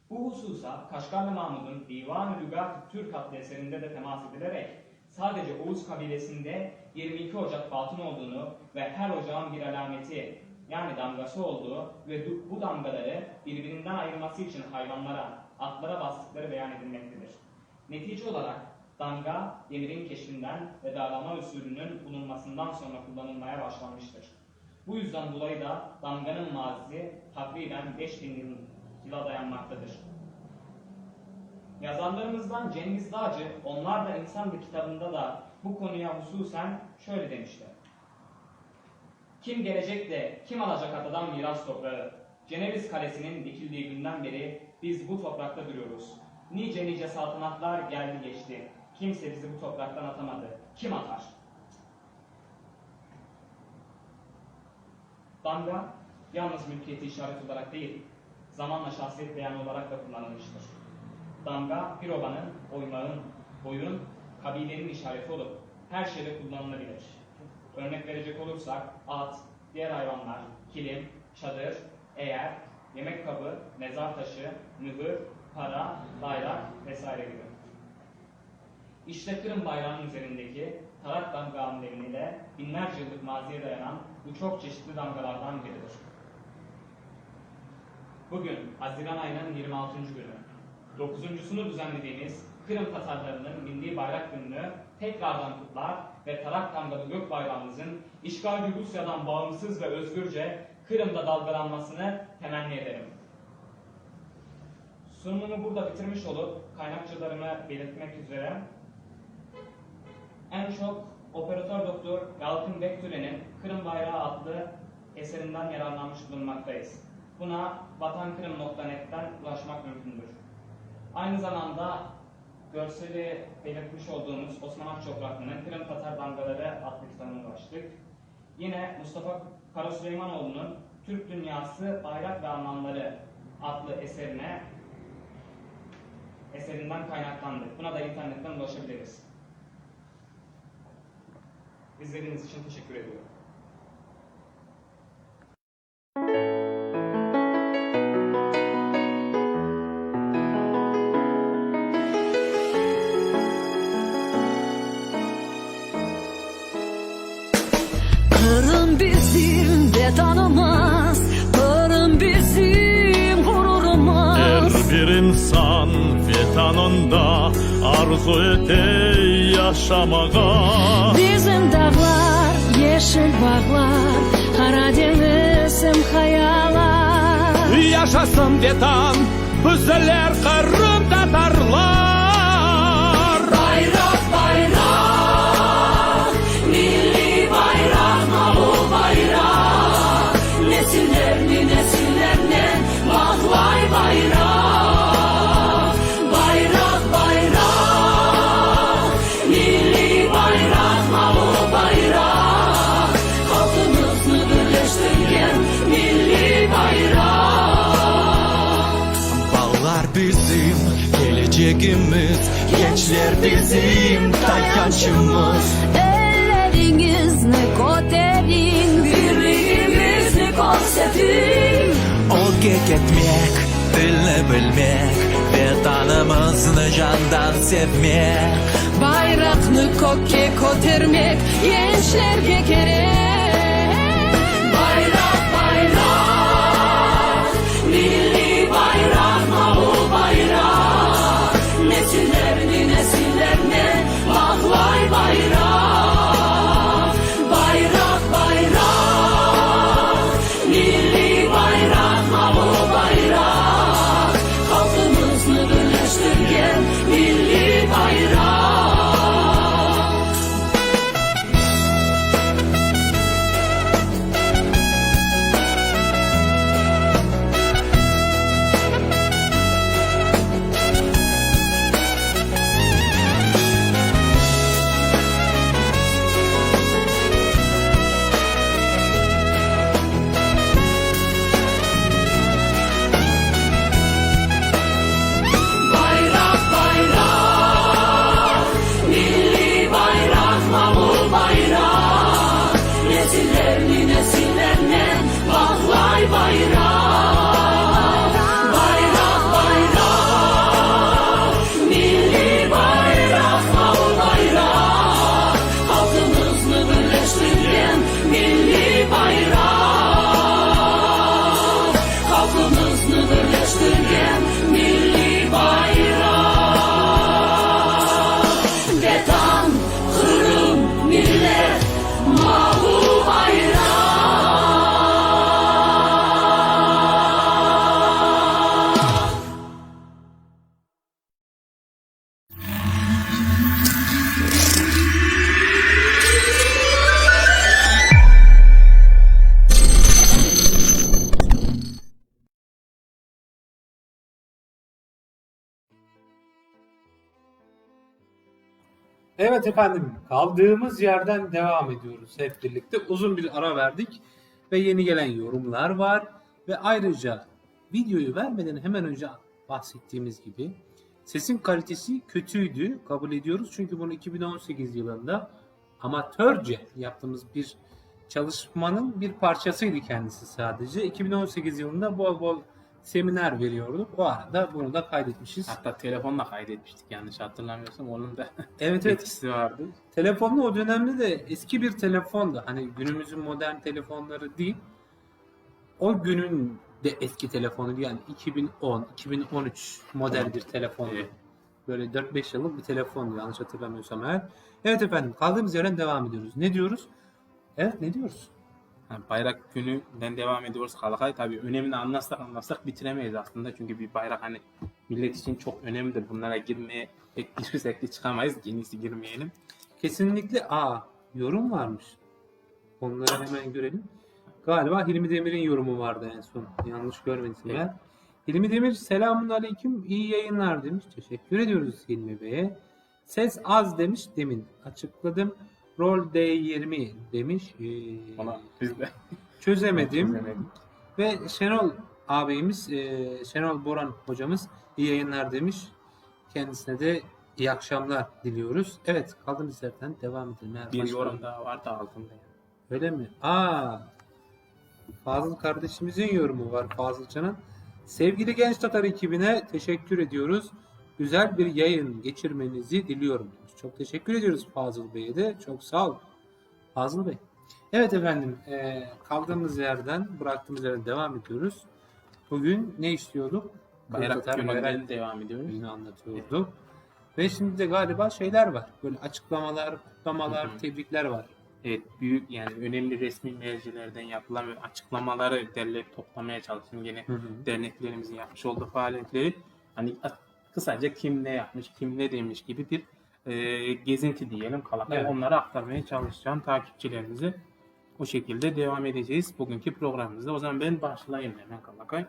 Bu hususa Kaşgarlı Mahmud'un Divan-ı Lügat-ı Türk adlı eserinde de temas edilerek sadece Oğuz kabilesinde 22 ocak batın olduğunu ve her ocağın bir alameti yani damgası olduğu ve bu damgaları birbirinden ayırması için hayvanlara, atlara bastıkları beyan edilmektedir. Netice olarak damga demirin keşfinden ve dağlama usulünün bulunmasından sonra kullanılmaya başlanmıştır. Bu yüzden dolayı da damganın mazisi takriben 5000 yıl yıla dayanmaktadır. Yazarlarımızdan Cengiz Dağcı, Onlar da İnsandı kitabında da bu konuya hususen şöyle demişler. Kim gelecek de kim alacak atadan miras toprağı? Ceneviz Kalesi'nin dikildiği günden beri biz bu toprakta duruyoruz. Nice saltanatlar geldi geçti. Kimse bizi bu topraktan atamadı. Kim atar? Damga yalnız mülkiyeti işaret olarak değil, zamanla şahsiyet beyanı olarak da kullanılmıştır. Damga bir obanın, oymağın, boyun, kabilenin işareti olup her şeyde kullanılabilir. Örnek verecek olursak at, diğer hayvanlar, kilim, çadır, eğer, yemek kabı, mezar taşı, mühür, para, bayrak vesaire gibi. İşte Kırım bayrağının üzerindeki tarak damga amblemine binlerce yıllık maziye dayanan bu çok çeşitli damgalardan biridir. Bugün Haziran ayının 26. günü. 9.sunu düzenlediğimiz Kırım Tatarlarının Milli Bayrak Günü'nü tekrardan kutlar ve tarak damgalı gök bayrağımızın işgalci Rusya'dan bağımsız ve özgürce Kırım'da dalgalanmasını temenni ederim. Sunumumu burada bitirmiş olup kaynakçalarımı belirtmek üzere en çok Operatör Doktor Yalkın Bektüren'in Kırım Bayrağı adlı eserinden yararlanmış bulunmaktayız. Buna vatankırım.net'ten ulaşmak mümkündür. Aynı zamanda görseli belirtmiş olduğumuz Osman Akçokraklı'nın Kırım Tatar Damgaları adlı kitabına ulaştık. Yine Mustafa Karasüleymanoğlu'nun Türk Dünyası Bayrak ve Anlamları adlı eserinden kaynaklandık. Buna da internetten ulaşabiliriz. İzlediğiniz için teşekkür ediyorum. Kırım bizim vatanımız, Kırım bizim gururumuz. Her bir insan vatanında arzu eder yaşamağa. Bizim dağlar, yeşil bağlar, Karadeniz'im hayalar. Yaşasın vatan, bizler Kırım Tatarlar. Bayrak bayrak, milli bayrak, mavu bayrak. Nesillerni nesillerine bağlay bayrak. Bayrak bayrak, milli bayrak, mavu bayrak. Halkımızı birleştirgen milli bayrak. Bağlar bizim geleceğimiz, gençler bizim tayancımız. Ellerinizni koterin, birliğimizni ko'rsating. Olga ketmek, dilni bilmek, vatanimizni candan sevmek. Bayrakni ko'kka ko'tarmak gençlarga kerak. Bayrak bayrak, milli bayrak, mavu bayrak. Nesillerni nesillerine bağlay bayrak. Bayrak bayrak, milli bayrak, mavu bayrak. Halkımızı birleştirgen milli bayrak. Bayrak bayrak, milli bayrak, mavu bayrak. Nesillerni nesillerine bağlay bayrak. Bayrak bayrak, milli bayrak, mavu bayrak. Halkımızı birleştirgen milli bayrak. Halkımızı birleştirgen milli bayrak. Vatan, Kırım, millet, mavu bayrak. Evet efendim, kaldığımız yerden devam ediyoruz hep birlikte. Uzun bir ara verdik ve yeni gelen yorumlar var. Ve ayrıca videoyu vermeden hemen önce bahsettiğimiz gibi sesin kalitesi kötüydü, kabul ediyoruz. Çünkü bunu 2018 yılında amatörce yaptığımız bir çalışmanın bir parçasıydı kendisi sadece. 2018 yılında bol bol seminer veriyorduk. O arada bunu da kaydetmişiz. Hatta telefonla kaydetmiştik yanlış hatırlamıyorsam. Onun da Evet. etkisi vardı. Telefonla o dönemde de eski bir telefondu. Hani günümüzün modern telefonları değil. O günün de eski telefonuydu. Yani 2010, 2013 model bir telefondu. Evet. Böyle 4-5 yıllık bir telefondu yanlış hatırlamıyorsam eğer. Evet efendim, kaldığımız yerden devam ediyoruz. Ne diyoruz? Evet, ne diyoruz? Yani bayrak gününden devam ediyoruz Kalakay. Tabii önemini anlatsak bitiremeyiz aslında. Çünkü bir bayrak hani millet için çok önemlidir. Bunlara girmeye pek girsek çıkamayız. En iyisi girmeyelim. Kesinlikle yorum varmış. Onları hemen görelim. Galiba Hilmi Demir'in yorumu vardı en son. Yanlış görmediysem eğer. Hilmi Demir selamun aleyküm, iyi yayınlar demiş. Teşekkür ediyoruz Hilmi Bey'e. Ses az demiş demin. Açıkladım. Rol D20 demiş. Ona biz de Çözemedim. Ve Şenol ağabeyimiz, Şenol Boran hocamız iyi yayınlar demiş. Kendisine de iyi akşamlar diliyoruz. Evet, kaldığımız yerden devam edelim. bir Başka- yorum daha var da altında. Öyle mi? Fazıl kardeşimizin yorumu var, Fazılcan'ın. Sevgili Genç Tatar ekibine teşekkür ediyoruz. Güzel bir yayın geçirmenizi diliyorum demiş. Çok teşekkür ediyoruz Fazıl Bey'e de. Çok sağ olun Fazıl Bey. Evet efendim, kaldığımız yerden, bıraktığımız yerden devam ediyoruz. Bugün ne işliyorduk? Bayrak Tatar gününden devam ediyoruz. günü anlatıyorduk. Ve şimdi de galiba şeyler var. Böyle açıklamalar, kutlamalar, tebrikler var. Evet, büyük yani önemli resmi mercilerden yapılan açıklamaları derleyip toplamaya çalıştım. Yine derneklerimizin yapmış olduğu faaliyetleri hani kısaca kim ne yapmış, kim ne demiş gibi bir gezinti diyelim Kalakay. Evet. Onları aktarmaya çalışacağım takipçilerimize. O şekilde devam edeceğiz bugünkü programımızda. O zaman ben başlayayım hemen Kalakay.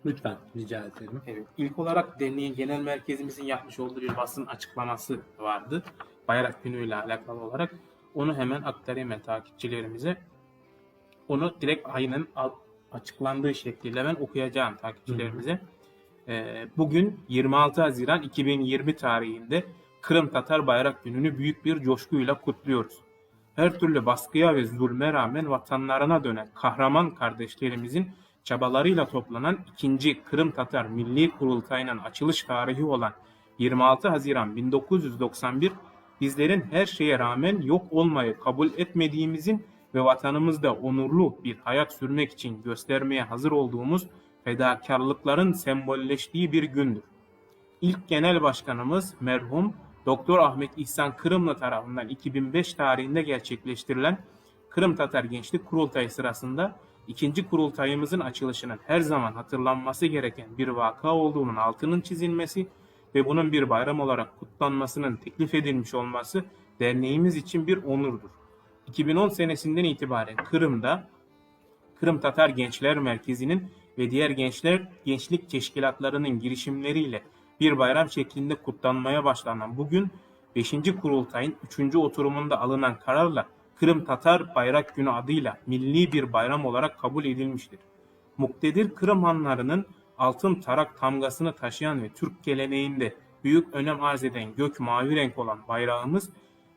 Lütfen rica ederim. Evet, ilk olarak derneğin genel merkezimizin yapmış olduğu bir basın açıklaması vardı. Bayrak Günü ile alakalı olarak. Onu hemen aktarayım ben takipçilerimize. Onu direkt ayının açıklandığı şekliyle ben okuyacağım takipçilerimize. Bugün 26 Haziran 2020 tarihinde Kırım Tatar Bayrak Günü'nü büyük bir coşkuyla kutluyoruz. Her türlü baskıya ve zulme rağmen vatanlarına dönen kahraman kardeşlerimizin çabalarıyla toplanan 2. Kırım Tatar Milli Kurultayı'nın açılış tarihi olan 26 Haziran 1991 bizlerin her şeye rağmen yok olmayı kabul etmediğimizin ve vatanımızda onurlu bir hayat sürmek için göstermeye hazır olduğumuz fedakarlıkların sembolleştiği bir gündür. İlk Genel Başkanımız merhum Doktor Ahmet İhsan Kırımlı tarafından 2005 tarihinde gerçekleştirilen Kırım Tatar Gençlik Kurultayı sırasında ikinci kurultayımızın açılışının her zaman hatırlanması gereken bir vaka olduğunun altının çizilmesi ve bunun bir bayram olarak kutlanmasının teklif edilmiş olması derneğimiz için bir onurdur. 2010 senesinden itibaren Kırım'da Kırım Tatar Gençler Merkezi'nin ve diğer gençlik teşkilatlarının girişimleriyle bir bayram şeklinde kutlanmaya başlanan bugün 5. kurultayın 3. oturumunda alınan kararla Kırım Tatar Bayrak Günü adıyla milli bir bayram olarak kabul edilmiştir. Muktedir Kırım Hanlarının altın tarak tamgasını taşıyan ve Türk geleneğinde büyük önem arz eden gök mavi renk olan bayrağımız,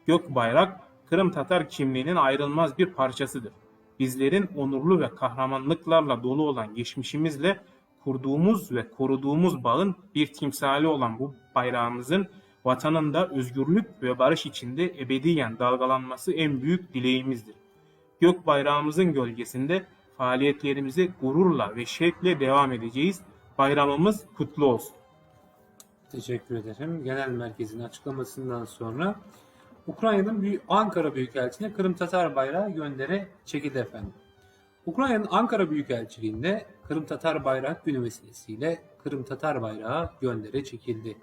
gök bayrak Kırım Tatar kimliğinin ayrılmaz bir parçasıdır. Bizlerin onurlu ve kahramanlıklarla dolu olan geçmişimizle kurduğumuz ve koruduğumuz bağın bir timsali olan bu bayrağımızın vatanında özgürlük ve barış içinde ebediyen dalgalanması en büyük dileğimizdir. Gök bayrağımızın gölgesinde faaliyetlerimize gururla ve şevkle devam edeceğiz. Bayramımız kutlu olsun. Teşekkür ederim. Genel merkezin açıklamasından sonra Ukrayna'nın Ankara Büyükelçiliğine Kırım Tatar bayrağı göndere çekildi efendim. Ukrayna'nın Ankara Büyükelçiliğinde Kırım Tatar Bayrak Günü vesilesiyle Kırım Tatar bayrağı göndere çekildi.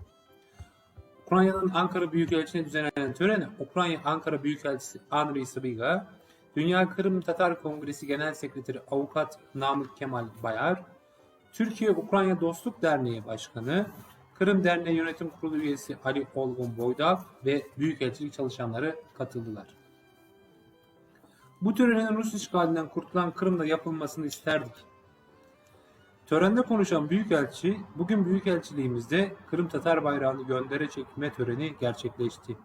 Ukrayna'nın Ankara Büyükelçiliğine düzenlenen törene Ukrayna Ankara Büyükelçisi Andriy Sabiga, Dünya Kırım Tatar Kongresi Genel Sekreteri Avukat Namık Kemal Bayar, Türkiye-Ukrayna Dostluk Derneği Başkanı, Kırım Derneği Yönetim Kurulu üyesi Ali Olgun Boydağ ve Büyükelçilik çalışanları katıldılar. Bu törenin Rus işgalinden kurtulan Kırım'da yapılmasını isterdik. Törende konuşan Büyükelçi, bugün Büyükelçiliğimizde Kırım Tatar bayrağını göndere çekme töreni gerçekleşti.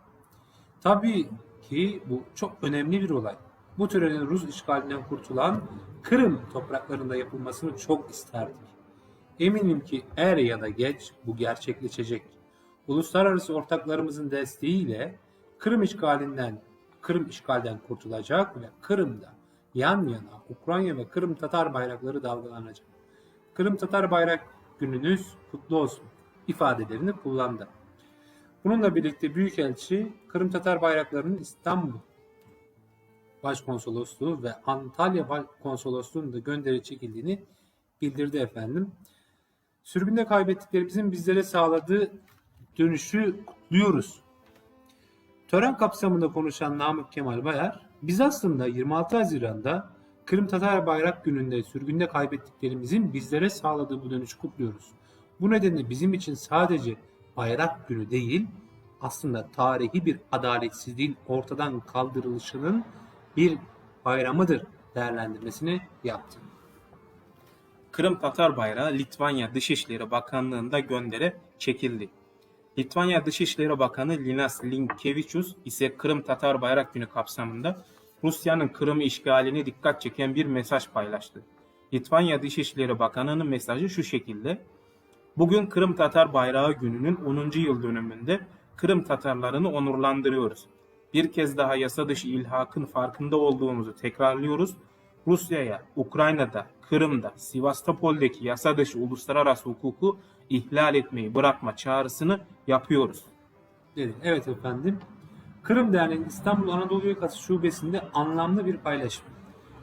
Tabii ki bu çok önemli bir olay. Bu törenin Rus işgalinden kurtulan Kırım topraklarında yapılmasını çok isterdik. Eminim ki er ya da geç bu gerçekleşecek. Uluslararası ortaklarımızın desteğiyle Kırım işgalden kurtulacak ve Kırım'da yan yana Ukrayna ve Kırım Tatar bayrakları dalgalanacak. Kırım Tatar Bayrak Gününüz kutlu olsun ifadelerini kullandı. Bununla birlikte Büyükelçi Kırım Tatar bayraklarının İstanbul Başkonsolosluğu ve Antalya Başkonsolosluğu'nun da gönderi çekildiğini bildirdi efendim. Sürgünde kaybettiklerimizin bizlere sağladığı dönüşü kutluyoruz. Tören kapsamında konuşan Namık Kemal Bayar, biz aslında 26 Haziran'da Kırım Tatar Bayrak Günü'nde sürgünde kaybettiklerimizin bizlere sağladığı bu dönüşü kutluyoruz. Bu nedenle bizim için sadece bayrak günü değil, aslında tarihi bir adaletsizliğin ortadan kaldırılışının bir bayramıdır değerlendirmesini yaptı. Kırım Tatar bayrağı Litvanya Dışişleri Bakanlığı'nda göndere çekildi. Litvanya Dışişleri Bakanı Linas Linkevičius ise Kırım Tatar Bayrak Günü kapsamında Rusya'nın Kırım işgaline dikkat çeken bir mesaj paylaştı. Litvanya Dışişleri Bakanı'nın mesajı şu şekilde: Bugün Kırım Tatar Bayrağı Günü'nün 10. yıl dönümünde Kırım Tatarlarını onurlandırıyoruz. Bir kez daha yasa dışı ilhakın farkında olduğumuzu tekrarlıyoruz. Rusya'ya, Ukrayna'da, Kırım'da, Sivastopol'deki yasa dışı uluslararası hukuku ihlal etmeyi bırakma çağrısını yapıyoruz. Dedi. Evet efendim. Kırım Derneği'nin İstanbul Anadolu Yakası Şubesi'nde anlamlı bir paylaşım.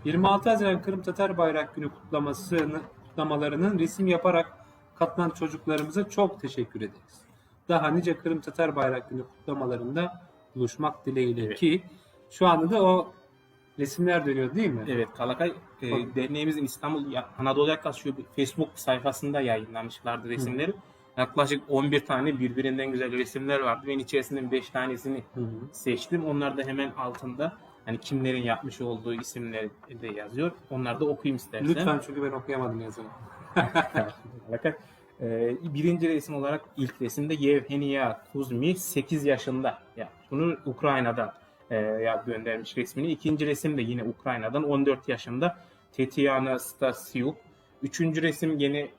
26 Haziran Kırım Tatar Bayrak Günü kutlamalarının resim yaparak katılan çocuklarımıza çok teşekkür ederiz. Daha nice Kırım Tatar Bayrak Günü kutlamalarında buluşmak dileğiyle ki şu anda da o resimler dönüyor değil mi? Evet, Kalakay derneğimizin İstanbul Anadolu Yakası Şube Facebook sayfasında yayınlamışlardı resimleri. Yaklaşık 11 tane birbirinden güzel resimler vardı. Ben içerisinden 5 tanesini seçtim. Onlar da hemen altında hani kimlerin yapmış olduğu isimleri de yazıyor. Onları da okuyayım istersen. Lütfen, çünkü ben okuyamadım yazını. Birinci resim olarak ilk resimde Yevheniya Kuzmi 8 yaşında. Yani bunu Ukrayna'dan göndermiş resmini. İkinci resim de yine Ukrayna'dan 14 yaşında Tetiana Stasiuk. Üçüncü resim yine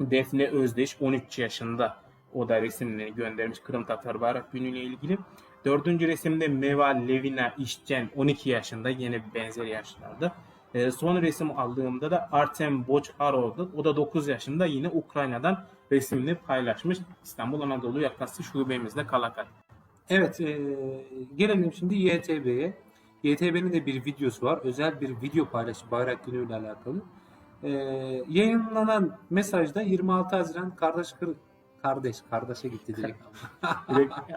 Defne Özdeş 13 yaşında. O da resimlerini göndermiş Kırım Tatar Bayrak Günü ile ilgili. Dördüncü resimde Meva Levina İşcen 12 yaşında, yine benzer yaşlarda. Son resim aldığımda da Artem Bochharov'du. O da 9 yaşında, yine Ukrayna'dan resmini paylaşmış İstanbul Anadolu Yakası Şubemizde Kalakay. Evet, gelelim şimdi YTB'ye. YTB'nin de bir videosu var. Özel bir video paylaşım Bayrak Günü ile alakalı. Yayınlanan mesajda 26 Haziran kardeşe gitti direkt.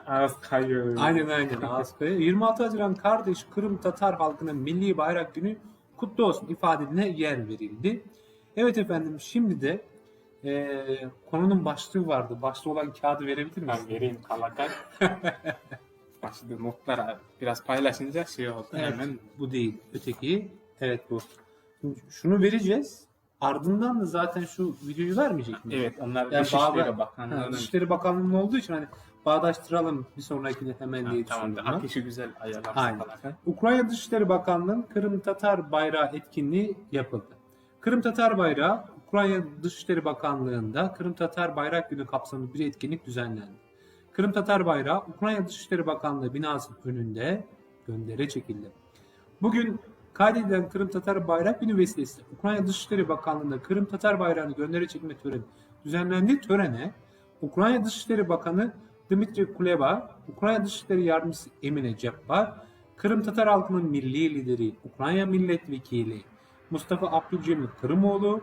Ağız kayıyor. Aynen ağız kayıyor. 26 Haziran kardeş Kırım Tatar halkının Milli Bayrak Günü kutlu olsun ifadelerine yer verildi. Evet efendim, şimdi de konunun başlığı vardı. Başlığı olan kağıdı verebilir misin? Ben vereyim Kalakay. Başlığı notlara biraz paylaşınca şey oldu. Evet, Hemen bu değil. Öteki. Evet bu. Şimdi şunu vereceğiz. Ardından da zaten şu videoyu vermeyecek mi? evet, onlar Yani Dışişleri Bakanlığı'nın. Dışişleri Bakanlığı'nın olduğu için hani bağdaştıralım bir sonrakini hemen diye Tamam, düşündüm. ben. akışı güzel ayarlamış Aynen. Kalakay. Ukrayna Dışişleri Bakanlığı'nın Kırım Tatar Bayrağı etkinliği yapıldı. Kırım Tatar Bayrağı, Ukrayna Dışişleri Bakanlığı'nda Kırım Tatar Bayrak Günü kapsamında bir etkinlik düzenlendi. Kırım Tatar Bayrağı, Ukrayna Dışişleri Bakanlığı binasının önünde göndere çekildi. Bugün kaydedilen Kırım Tatar Bayrak Günü vesilesiyle Ukrayna Dışişleri Bakanlığı'nda Kırım Tatar Bayrağı'nı göndere çekme töreni düzenlendiği törene Ukrayna Dışişleri Bakanı Dmitry Kuleba, Ukrayna Dışişleri Yardımcısı Emine Cabbar, Kırım Tatar halkının milli lideri Ukrayna Milletvekili Mustafa Abdülcemil Kırımoğlu,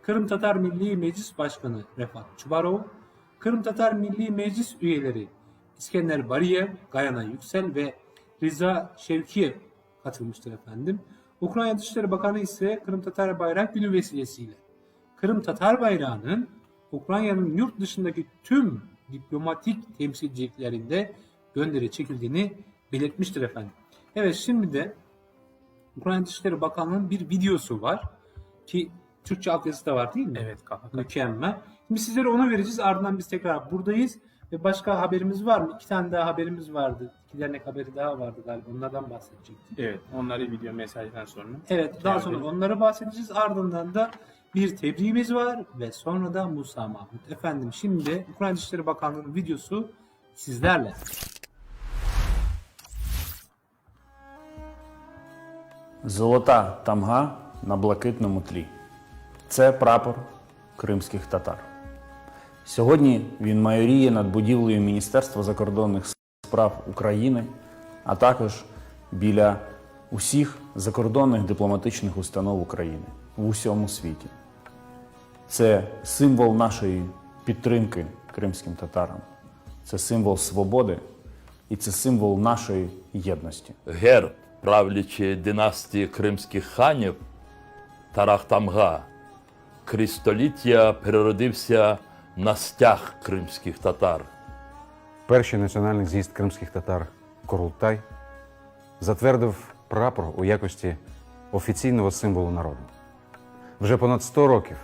Kırım Tatar Milli Meclis Başkanı Refat Çubarov, Kırım Tatar Milli Meclis üyeleri İskender Bariyev, Gayana Yüksel ve Riza Şevkiyev katılmıştır efendim. Ukrayna Dışişleri Bakanı ise Kırım Tatar Bayrak Günü vesilesiyle Kırım Tatar Bayrağı'nın Ukrayna'nın yurt dışındaki tüm diplomatik temsilciliklerinde gönderi çekildiğini belirtmiştir efendim. Evet, şimdi de Ukrayna Dışişleri Bakanlığı'nın bir videosu var ki Türkçe altyazısı da var değil mi? Evet, Kalakay. Mükemmel. Şimdi sizlere onu vereceğiz. Ardından biz tekrar buradayız. Ve başka haberimiz var mı? 2 tane daha haberimiz vardı. 2 dernek haberi daha vardı galiba. Onlardan bahsedecektik. Evet, onları video mesajdan sonra. Evet, daha sonra onlara bahsedeceğiz. Ardından da bir tebriğimiz var ve sonra da Musa Mahmut. Efendim, şimdi Ukrayna Dışişleri Bakanlığı'nın videosu sizlerle. Золота тамга на блакитному тлі. Це прапор кримських татар. Сьогодні він майоріє над будівлею Міністерства закордонних справ України, а також біля усіх закордонних дипломатичних установ України в усьому світі. Це символ нашої підтримки кримським татарам. Це символ свободи і це символ нашої єдності. Герб правлячої династії кримських ханів Тарах-Тамга крізь століття переродився на стяг кримських татар. Перший національний з'їзд кримських татар Курултай затвердив прапор у якості офіційного символу народу. Вже понад 100 років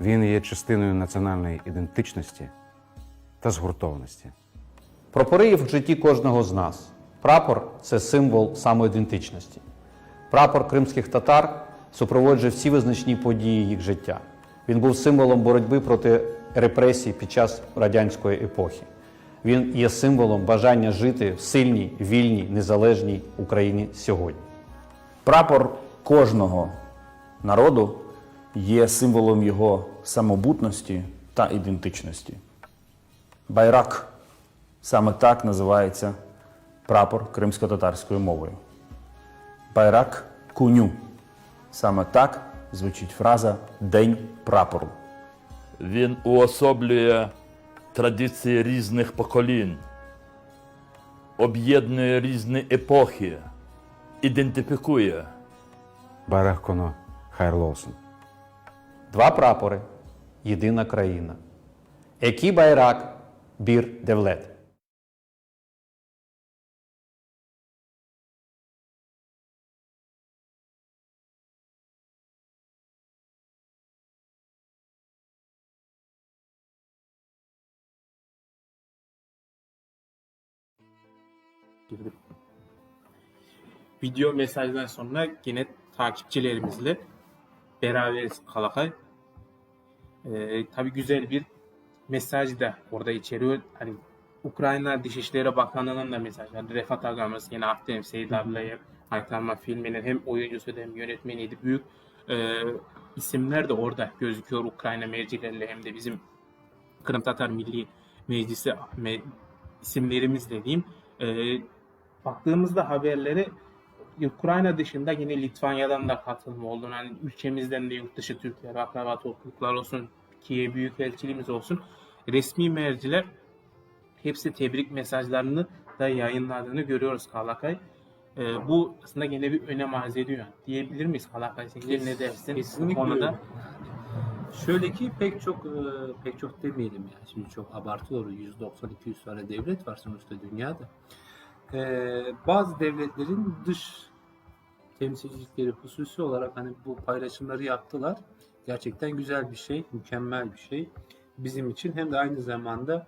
він є частиною національної ідентичності та згуртованості. Прапори є в житті кожного з нас. Прапор – це символ самоідентичності. Прапор кримських татар супроводжує всі визначні події їх життя. Він був символом боротьби проти репресій під час радянської епохи. Він є символом бажання жити в сильній, вільній, незалежній Україні сьогодні. Прапор кожного народу є символом його самобутності та ідентичності. Байрак – саме так називається прапор кримсько-татарською мовою. Байрак куню – саме так звучить фраза «День прапору». Він уособлює традиції різних поколінь, об'єднує різні епохи, ідентифікує. Байрах Коно Хайрлоусен. Два прапори – єдина країна. Який байрак бір девлет. Girdim. Video mesajdan sonra yine takipçilerimizle beraberiz Kalakay. Tabii güzel bir mesaj da orada içeriyor. Hani Ukrayna Dışişleri Bakanlığı'nın da mesajları. Refat Ağamız, yine Akdem Seyit Ablay'ı Aytarma filminin hem oyuncusu hem yönetmeniydi. Büyük isimler de orada gözüküyor Ukrayna mercilerle hem de bizim Kırım Tatar Milli Meclisi isimlerimiz dediğim. Baktığımızda haberlere Ukrayna dışında yine Litvanya'dan da katılım olduğunu, hani ülkemizden de yurt dışı Türkler, akraba topluluklar olsun, Kiev Büyükelçiliğimiz olsun, resmi merciler hepsi tebrik mesajlarını da yayınladığını görüyoruz Kalakay. Bu aslında yine bir önem arz ediyor. Diyebilir miyiz Kalakay? Sen ne dersin? Kesinlikle Konuda. öyle. Şöyle ki pek çok demeyelim yani. Şimdi çok abartı olur. 190-200 tane devlet var sonuçta dünyada. Bazı devletlerin dış temsilcilikleri hususi olarak hani bu paylaşımları yaptılar. Gerçekten güzel bir şey, mükemmel bir şey. Bizim için hem de aynı zamanda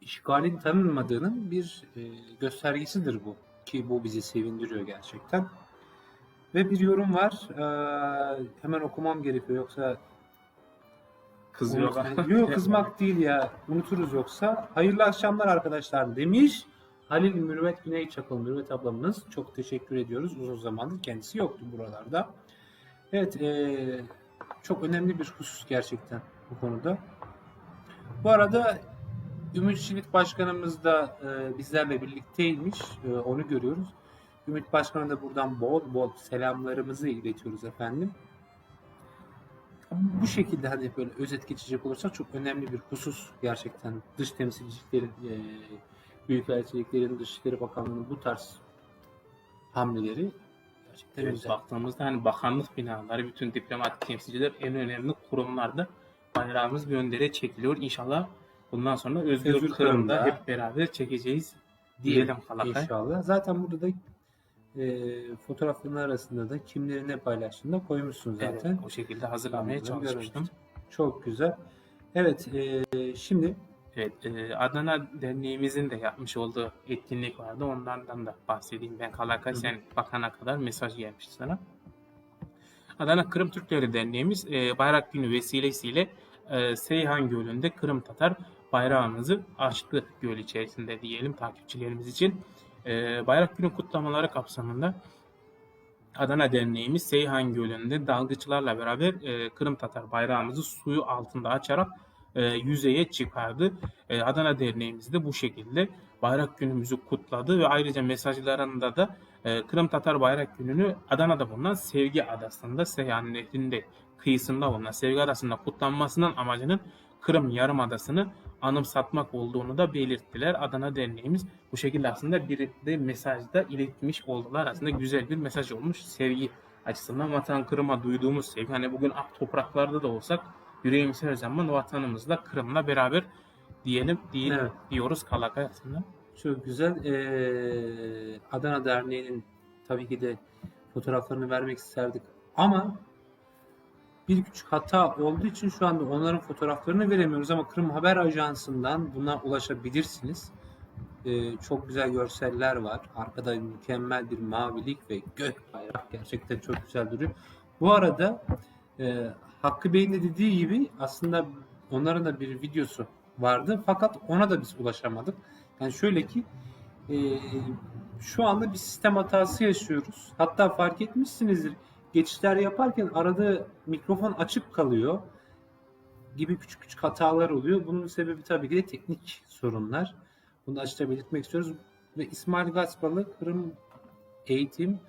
işgalin tanınmadığının bir göstergesidir bu. Ki bu bizi sevindiriyor gerçekten. Ve bir yorum var. Hemen okumam gerekiyor yoksa Kızıyor. Yok, kızmak değil ya. Unuturuz yoksa. Hayırlı akşamlar arkadaşlar demiş. Halil Mürvet Güney Çakıl, Mürvet ablamız. Çok teşekkür ediyoruz. Uzun zamandır kendisi yoktu buralarda. Evet, çok önemli bir husus gerçekten bu konuda. Bu arada Ümit Şivit Başkanımız da bizlerle birlikteymiş. Onu görüyoruz. Ümit Başkan'a da buradan bol bol selamlarımızı iletiyoruz efendim. Bu şekilde hani böyle özet geçecek olursak çok önemli bir husus gerçekten. Dış temsilciliklerin, büyükelçiliklerin, Dışişleri Bakanlığı'nın bu tarz hamleleri gerçekten Evet, güzel. baktığımızda hani bakanlık binaları, bütün diplomatik temsilciler en önemli kurumlarda bayrağımız bir öndere çekiliyor. İnşallah bundan sonra Özgür Özgür Kırım'da Kırım'da hep beraber çekeceğiz diyelim Kalakay. İnşallah. Zaten burada da fotoğrafların arasında da kimleri ne paylaştığını da koymuşsun zaten. Evet, o şekilde hazırlamaya Onları çalışmıştım. görmüştüm. Çok güzel. Evet, şimdi Evet, Adana Derneğimizin de yapmış olduğu etkinlik vardı. Onlardan da bahsedeyim ben Kalakay. Sen bakana kadar mesaj gelmişti sana. Adana Kırım Türkleri Derneğimiz Bayrak Günü vesilesiyle Seyhan Gölü'nde Kırım Tatar bayrağımızı açtı göl içerisinde diyelim takipçilerimiz için. Bayrak Günü kutlamaları kapsamında Adana Derneğimiz Seyhan Gölü'nde dalgıçlarla beraber Kırım Tatar bayrağımızı suyu altında açarak yüzeye çıkardı. Adana Derneğimiz de bu şekilde Bayrak Günümüzü kutladı ve ayrıca mesajlarında da Kırım Tatar Bayrak Günü'nü Adana'da bulunan Sevgi Adası'nda Seyhan Nehri'nde kıyısında bulunan Sevgi Adası'nda kutlanmasının amacının Kırım Yarımadası'nı anımsatmak olduğunu da belirttiler. Adana Derneğimiz bu şekilde aslında bir de mesajda iletmiş oldular. Aslında güzel bir mesaj olmuş. Sevgi açısından vatan Kırım'a duyduğumuz sevgi. Hani bugün ak topraklarda da olsak yüreğimiz her zaman vatanımızla Kırım'la beraber diyelim Evet. diyoruz Kalakay aslında. çok güzel. Adana Derneği'nin tabii ki de fotoğraflarını vermek isterdik. Ama bir küçük hata olduğu için şu anda onların fotoğraflarını veremiyoruz ama Kırım Haber Ajansı'ndan buna ulaşabilirsiniz. Çok güzel görseller var. Arkada mükemmel bir mavilik ve gök bayrak gerçekten çok güzel duruyor. Bu arada Hakkı Bey'in de dediği gibi aslında onların da bir videosu vardı fakat ona da biz ulaşamadık. Yani şöyle ki şu anda bir sistem hatası yaşıyoruz. Hatta fark etmişsinizdir. Geçişler yaparken arada mikrofon açık kalıyor gibi küçük küçük hatalar oluyor. Bunun sebebi tabii ki de teknik sorunlar. Bunu da açıkça belirtmek istiyoruz. Ve İsmail Gaspalı Kırım Eğitim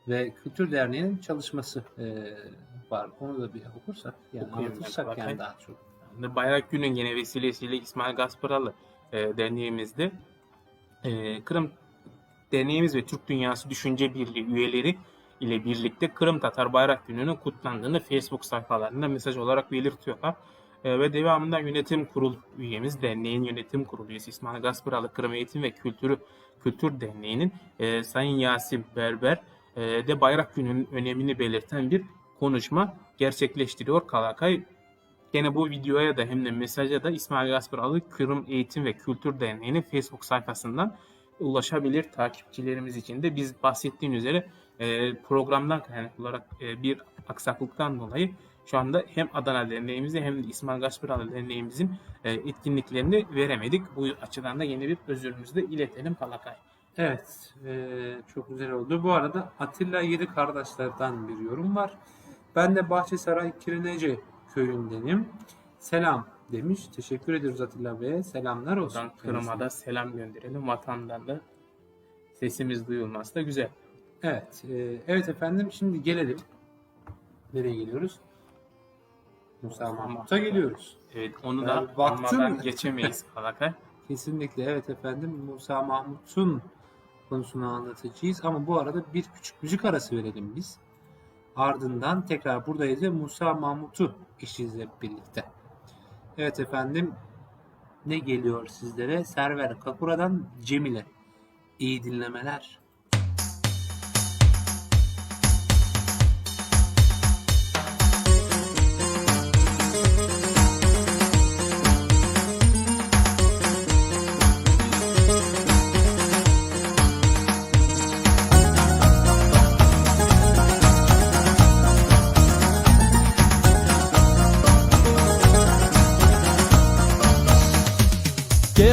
ve Kültür Derneği'nin çalışması var. Onu da bir okursak, yani Okuyayım anlatırsak ben, yani daha çok. Bayrak Günü gene vesilesiyle İsmail Gasparalı derneğimizde Kırım Derneğimiz ve Türk Dünyası Düşünce Birliği üyeleri ile birlikte Kırım Tatar Bayrak Günü'nün kutlandığını Facebook sayfalarında mesaj olarak belirtiyorlar. Ve devamında yönetim kurulu üyemiz, derneğin yönetim kurulu üyesi İsmail Gasparalı Kırım Eğitim ve Kültür Derneği'nin Sayın Yasin Berber de Bayrak Günü'nün önemini belirten bir konuşma gerçekleştiriyor Kalakay. Gene bu videoya da hem de mesaja da İsmail Gasparalı Kırım Eğitim ve Kültür Derneği'nin Facebook sayfasından ulaşabilir takipçilerimiz için de. Biz bahsettiğim üzere programdan kaynaklı olarak bir aksaklıktan dolayı şu anda hem Adana Derneğimizde hem de İsmail Gasparalı Derneğimizin etkinliklerini veremedik. Bu açıdan da yeni bir özürümüzü de iletelim Kalakay. Evet, çok güzel oldu. Bu arada Atilla Yedi Kardeşler'den bir yorum var. Ben de Bahçesaray Kirinece köyündenim. Selam demiş. Teşekkür ediyoruz Atilla Bey'e. Selamlar olsun. Buradan Kırım'a da selam gönderelim. Vatandan da sesimiz duyulması da güzel. Evet, evet efendim. Şimdi gelelim. Nereye geliyoruz? Musa Mahmut'a geliyoruz. Evet, onu da Yani baktın anmadan mı? geçemeyiz Kalakay. Kesinlikle evet efendim. Musa Mahmut'un konusunu anlatacağız. Ama bu arada bir küçük müzik arası verelim biz. Ardından tekrar buradayız ve Musa Mahmut'u işleyeceğiz hep birlikte. Evet efendim. Ne geliyor sizlere? Server Kakura'dan Cemile. İyi dinlemeler.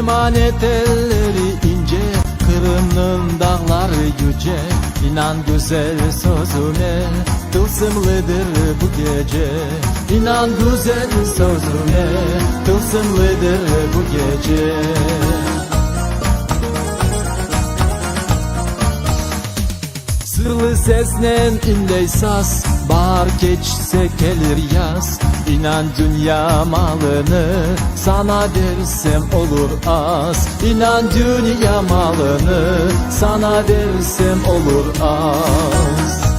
Emanet elleri ince, Kırım'ın dağları yüce. İnan güzel sözüne, tılsımlıdır bu gece. İnan güzel sözüne, tılsımlıdır bu gece. Sırlı seslen inley saz, bahar geçse gelir yaz. İnan dünya malını sana versem olur az. İnan dünya malını sana versem olur az.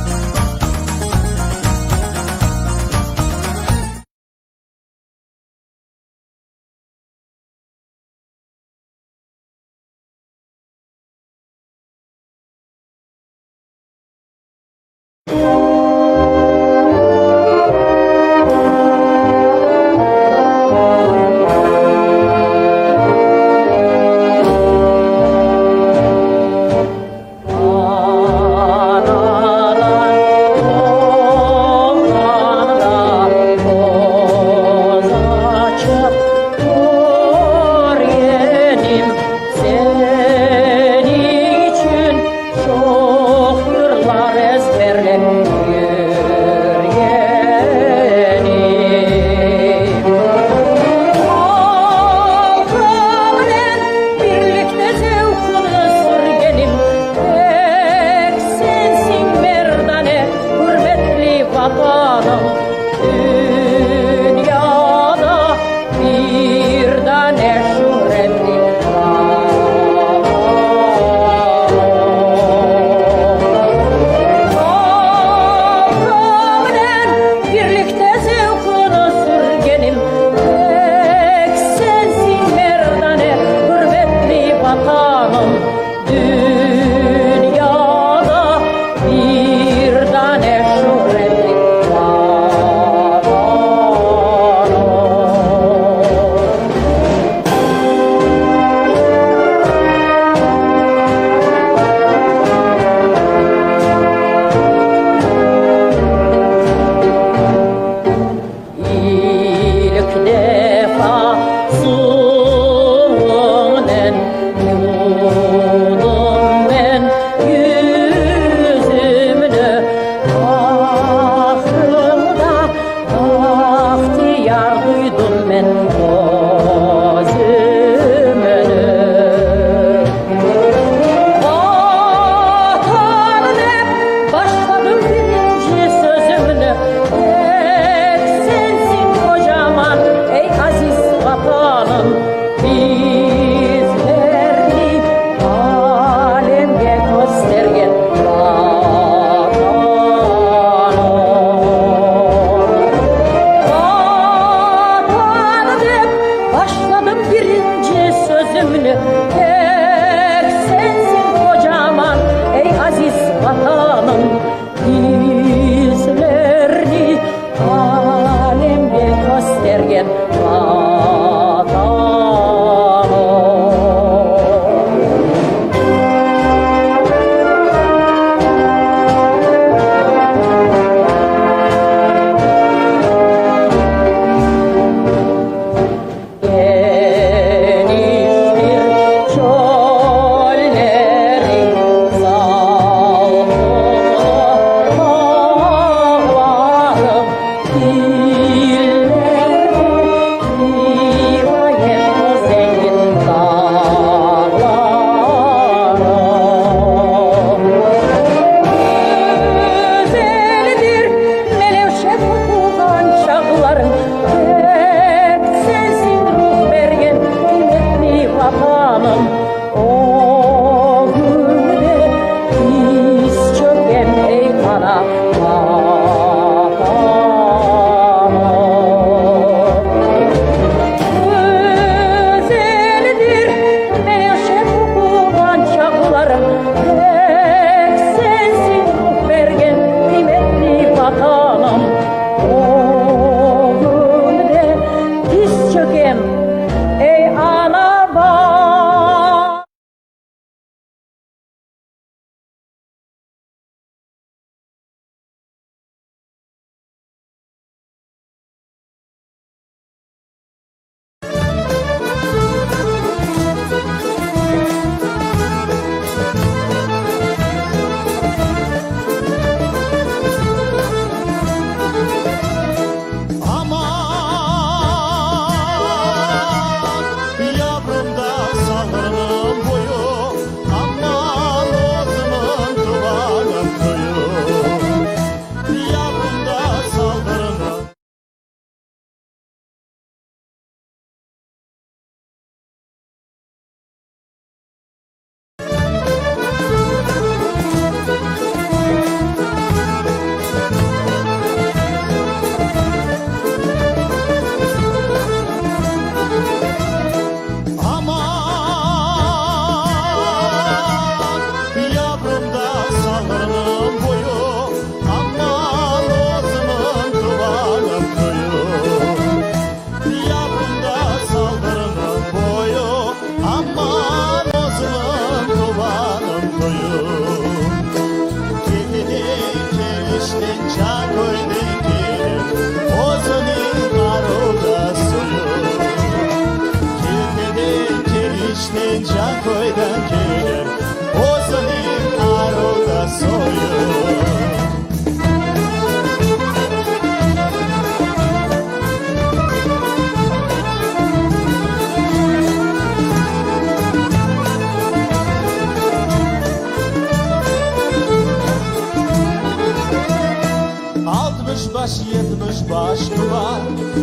baş 70 baş duvar,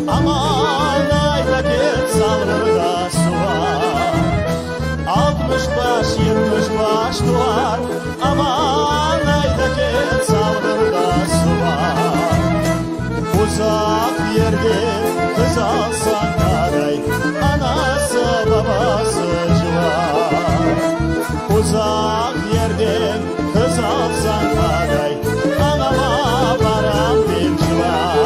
aman ayda git salgırda su var. 60 baş 70 baş duvar, aman ayda git salgırda su var. Uzak yerde kız alsan karay, anası babası civar. Uzak yerden kız alsan karay, anama varan bir civar.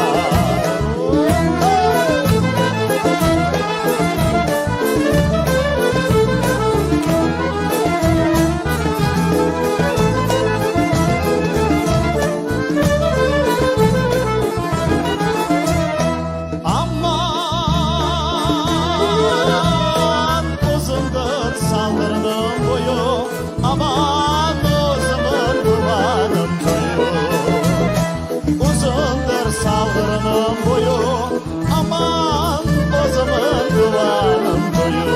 Aman uzundur saldırının boyu, aman uzundur duvarın boyu. Uzundur saldırının boyu, aman uzundur duvarın boyu.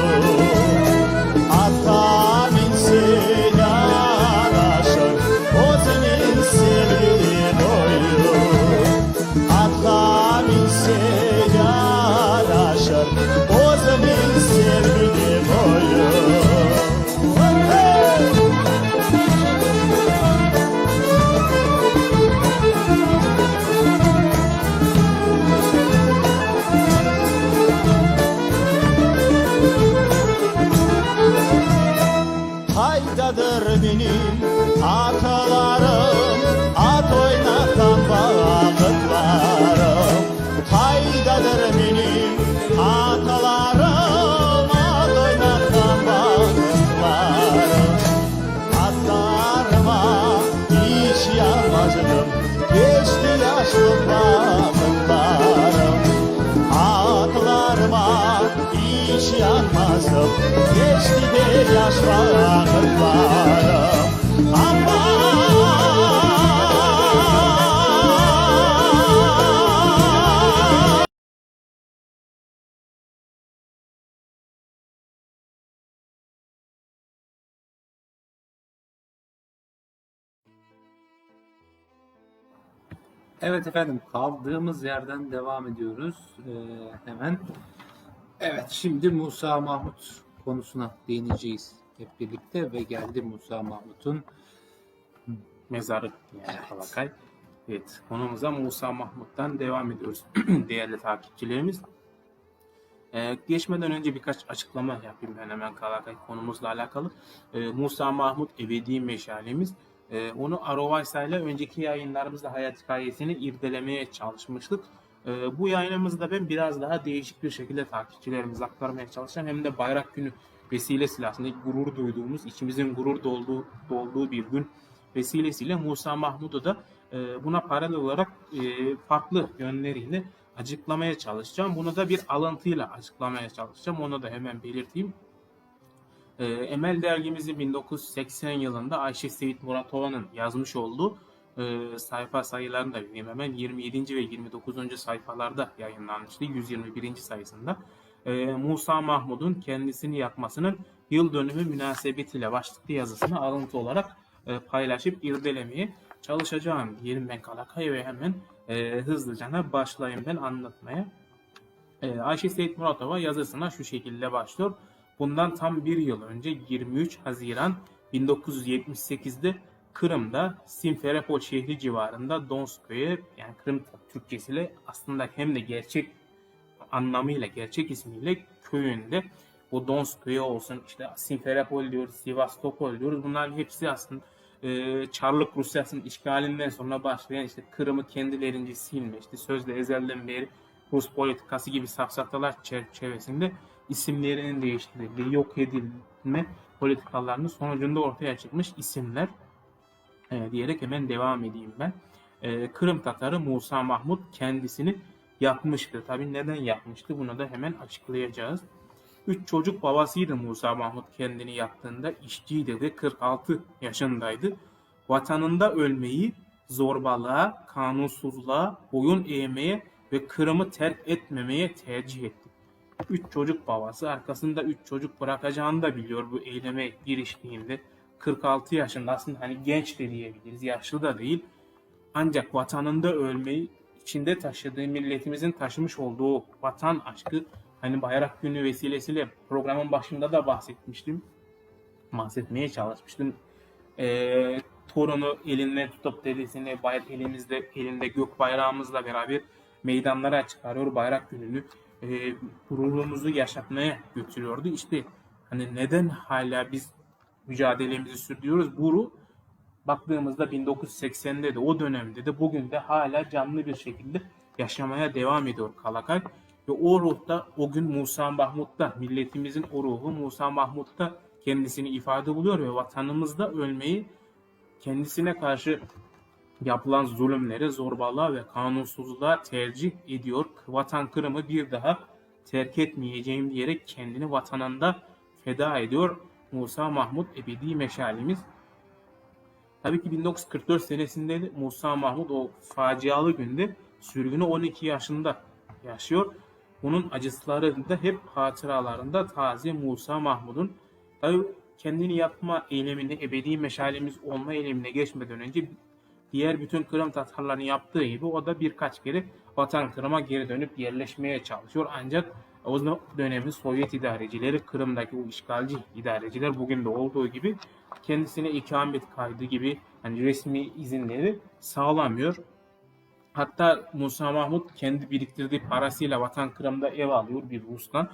Ata binse yaraşır, o senin sevgili boyu. Ata binse yaraşır, o senin sevgili boyu. Hey! Haydadır benim atalarım, at oynatan balıklarım. Haydadır benim atalarım, at oynatan balıklarım. Atlarıma hiç yanmazdım, geçti yaşlı balıklarım. Atlarıma hiç yanmazdım, geçti de yaş balıklarım. Aman! Evet efendim, kaldığımız yerden devam ediyoruz hemen. Evet, şimdi Musa Mahmut konusuna değineceğiz hep birlikte ve geldi Musa Mahmut'un Mezarı yani Kalakay. Evet, konumuza Musa Mahmut'tan devam ediyoruz değerli takipçilerimiz. Geçmeden önce birkaç açıklama yapayım ben hemen Kalakay konumuzla alakalı. Musa Mahmut ebedi meşalemiz. Onu Arovaysa ile önceki yayınlarımızda hayat hikayesini irdelemeye çalışmıştık. Bu yayınımızda ben biraz daha değişik bir şekilde takipçilerimize aktarmaya çalışacağım. Hem de Bayrak Günü vesilesiyle aslında gurur duyduğumuz, içimizin gurur dolduğu bir gün vesilesiyle Musa Mahmut'u da buna paralel olarak farklı yönleriyle açıklamaya çalışacağım. Bunu da bir alıntıyla açıklamaya çalışacağım. Onu da hemen belirteyim. Emel dergimizin 1980 yılında Ayşe Seyit Muratova'nın yazmış olduğu sayfa sayılarını da vereyim hemen. 27. ve 29. sayfalarda yayınlanmıştı. 121. sayısında. Musa Mahmud'un kendisini yakmasının yıl dönümü münasebetiyle başlıklı yazısını alıntı olarak paylaşıp irdelemeye çalışacağım diyelim ben Kalakay ve hemen hızlıca başlayayım ben anlatmaya. Ayşe Seyit Muratova yazısına şu şekilde başlıyor. Bundan tam bir yıl önce 23 Haziran 1978'de Kırım'da Simferopol şehri civarında Donsköy'e, yani Kırım Türkçesiyle aslında hem de gerçek anlamıyla, gerçek ismiyle köyünde, bu Donsköy'e olsun, işte Simferopol diyoruz, Sivastopol diyoruz. Bunların hepsi aslında Çarlık Rusyası'nın işgalinden sonra başlayan işte Kırım'ı kendilerince silme, işte sözde ezelden beri Rus politikası gibi safsatalar çerçevesinde isimlerinin değiştirildiği, yok edilme politikalarının sonucunda ortaya çıkmış isimler diyerek hemen devam edeyim ben. Kırım Tatarı Musa Mahmut kendisini yakmıştı. Tabii neden yakmıştı? Bunu da hemen açıklayacağız. 3 çocuk babasıydı Musa Mahmut kendini yaktığında. İşçiydi ve 46 yaşındaydı. Vatanında ölmeyi zorbalığa, kanunsuzluğa, boyun eğmeye ve Kırım'ı terk etmemeye tercih etti. 3 çocuk babası arkasında 3 çocuk bırakacağını da biliyor bu eyleme giriştiğinde. 46 yaşında, aslında hani genç de diyebiliriz, yaşlı da değil. Ancak vatanında ölmeyi, içinde taşıdığı, milletimizin taşımış olduğu vatan aşkı, hani Bayrak Günü vesilesiyle programın başında da bahsetmeye çalışmıştım. Torunu elinde tutup dedesini elinde gök bayrağımızla beraber meydanlara çıkarıyor, Bayrak Günü'nü gururumuzu yaşatmaya götürüyordu. İşte hani neden hala biz mücadelemizi sürdürüyoruz? Bu baktığımızda 1980'de de, o dönemde de, bugün de hala canlı bir şekilde yaşamaya devam ediyor Kalakay. Ve o ruhta, o gün Musa Mahmut'ta, milletimizin o ruhu Musa Mahmut'ta kendisini ifade buluyor ve vatanımızda ölmeyi, kendisine karşı yapılan zulümleri, zorbalığa ve kanunsuzluğa tercih ediyor. Vatan Kırım'ı bir daha terk etmeyeceğim diyerek kendini vatanında feda ediyor Musa Mahmut, ebedi meşalimiz. Tabii ki 1944 senesinde de Musa Mahmut o facialı günde sürgünü 12 yaşında yaşıyor. Bunun acıları da hep hatıralarında taze Musa Mahmut'un. Tabii kendini yakma eylemine, ebedi meşalemiz olma eylemine geçmeden önce diğer bütün Kırım Tatarlarının yaptığı gibi o da birkaç kere Vatan Kırım'a geri dönüp yerleşmeye çalışıyor. Ancak o dönemin Sovyet idarecileri, Kırım'daki o işgalci idareciler bugün de olduğu gibi kendisine ikamet kaydı gibi hani resmi izinleri sağlamıyor. Hatta Musa Mahmut kendi biriktirdiği parasıyla Vatan Kırım'da ev alıyor bir Rus'tan.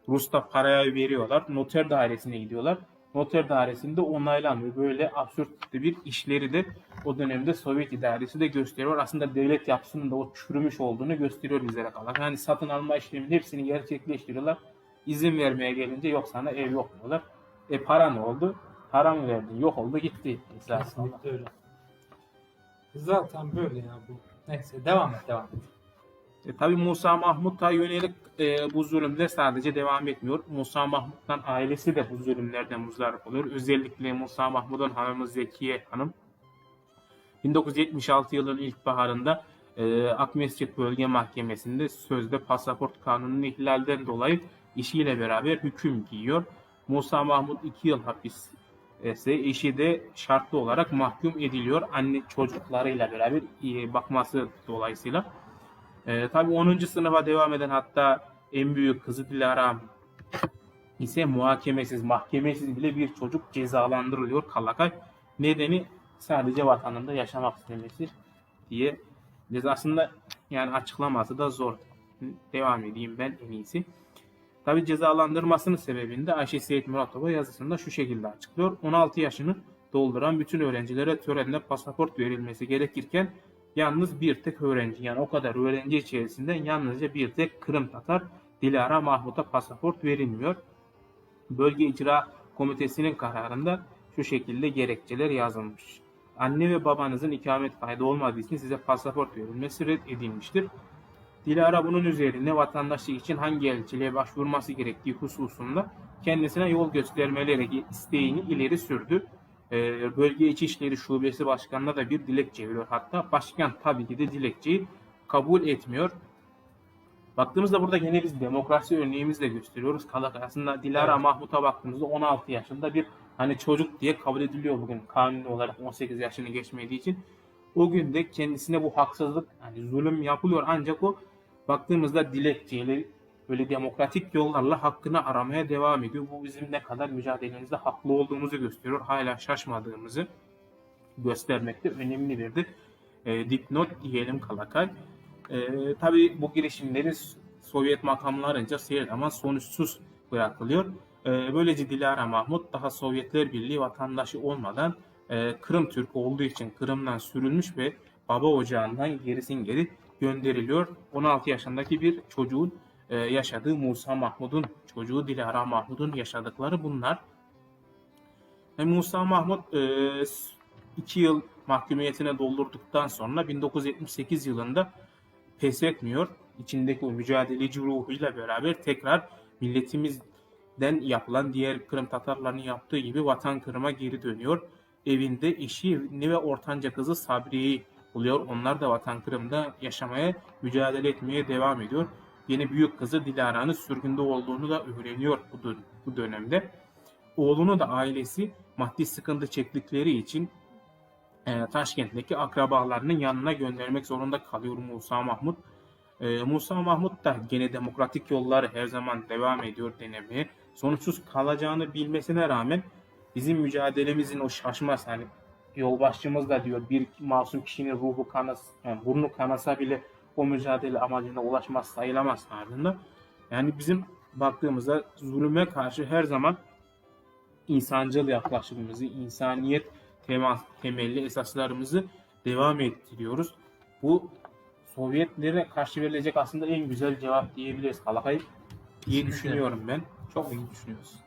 Rus da paraya veriyorlar. Noter dairesine gidiyorlar. Noter dairesinde onaylanmıyor. Böyle absürt bir işleri de o dönemde Sovyet idaresi de gösteriyor. Aslında devlet yapısının da o çürümüş olduğunu gösteriyor bizlere kalan. Yani satın alma işleminin hepsini gerçekleştiriyorlar. İzin vermeye gelince yok sana ev yok diyorlar. Para ne oldu? Para mı verdin? Yok oldu gitti. Kesinlikle öyle. Zaten böyle ya bu. Neyse devam et. Tabii Musa Mahmut'a yönelik bu zulümler sadece devam etmiyor. Musa Mahmut'tan ailesi de bu zulümlerden muzdarip oluyor. Özellikle Musa Mahmut'un hanımı Zekiye Hanım 1976 yılının ilkbaharında Akmescit Bölge Mahkemesi'nde sözde pasaport kanununun ihlalden dolayı eşiyle beraber hüküm giyiyor. Musa Mahmut 2 yıl hapis eşi de şartlı olarak mahkum ediliyor. Anne çocuklarıyla beraber bakması dolayısıyla. Tabii 10. sınıfa devam eden, hatta en büyük kızı Dilara ise mahkemesiz bile bir çocuk cezalandırılıyor Kalakay. Nedeni sadece vatanında yaşamak istemesi diye. Cezasında yani açıklaması da zor. Devam edeyim ben en iyisi. Tabii cezalandırmasının sebebini de Ayşe Seyit Muratova yazısında şu şekilde açıklıyor. 16 yaşını dolduran bütün öğrencilere törende pasaport verilmesi gerekirken yalnız bir tek öğrenci, yani o kadar öğrenci içerisinden yalnızca bir tek Kırım Tatar Dilara Mahmut'a pasaport verilmiyor. Bölge İcra Komitesi'nin kararında şu şekilde gerekçeler yazılmış. Anne ve babanızın ikamet kaydı olmadığı için size pasaport verilmesi reddedilmiştir. Dilara bunun üzerine vatandaşlık için hangi elçiliğe başvurması gerektiği hususunda kendisine yol göstermeleri isteğini ileri sürdü. Bölge İçişleri Şubesi Başkanı'na da bir dilekçe veriyor. Hatta başkan tabii ki de dilekçeyi kabul etmiyor. Baktığımızda burada yine biz demokrasi örneğimizi de gösteriyoruz. Aslında Dilara Mahmut'a baktığımızda 16 yaşında bir hani çocuk diye kabul ediliyor bugün kanuni olarak 18 yaşını geçmediği için. O gün de kendisine bu haksızlık, hani zulüm yapılıyor, ancak o baktığımızda dilekçeyle böyle demokratik yollarla hakkını aramaya devam ediyor. Bu bizim ne kadar mücadelemizde haklı olduğumuzu gösteriyor. Hala şaşmadığımızı göstermekte önemli bir dipnot diyelim Kalakay. Tabii bu girişimleri Sovyet makamlarınca her zaman sonuçsuz bırakılıyor. Böylece Dilara Mahmut daha Sovyetler Birliği vatandaşı olmadan Kırım Türk olduğu için Kırım'dan sürülmüş ve baba ocağından gerisin geri gönderiliyor. 16 yaşındaki bir çocuğun yaşadığı, Musa Mahmut'un çocuğu Dilara Mahmut'un yaşadıkları bunlar. Musa Mahmut 2 yıl mahkumiyetine doldurduktan sonra 1978 yılında pes etmiyor. İçindeki o mücadeleci ruhuyla beraber tekrar milletimizden yapılan diğer Kırım Tatarlarının yaptığı gibi vatan Kırım'a geri dönüyor. Evinde eşini ve ortanca kızı Sabriye'yi buluyor. Onlar da vatan Kırım'da yaşamaya, mücadele etmeye devam ediyor. Yeni büyük kızı Dilara'nın sürgünde olduğunu da öğreniyor bu dönemde. Oğlunu da ailesi maddi sıkıntı çektikleri için Taşkent'teki akrabalarının yanına göndermek zorunda kalıyor Musa Mahmut. Musa Mahmut da gene demokratik yolları her zaman devam ediyor denemeye. Sonuçsuz kalacağını bilmesine rağmen bizim mücadelemizin o şaşmaz, hani yolbaşçımız da diyor, bir masum kişinin ruhu burnu kanasa bile o mücadele amacına ulaşmaz sayılamaz ardında. Yani bizim baktığımızda zulüme karşı her zaman insancıl yaklaşımımızı, insaniyet temelli esaslarımızı devam ettiriyoruz. Bu Sovyetlere karşı verilecek aslında en güzel cevap diyebiliriz Kalakay diye düşünüyorum ben. Çok iyi düşünüyorsun.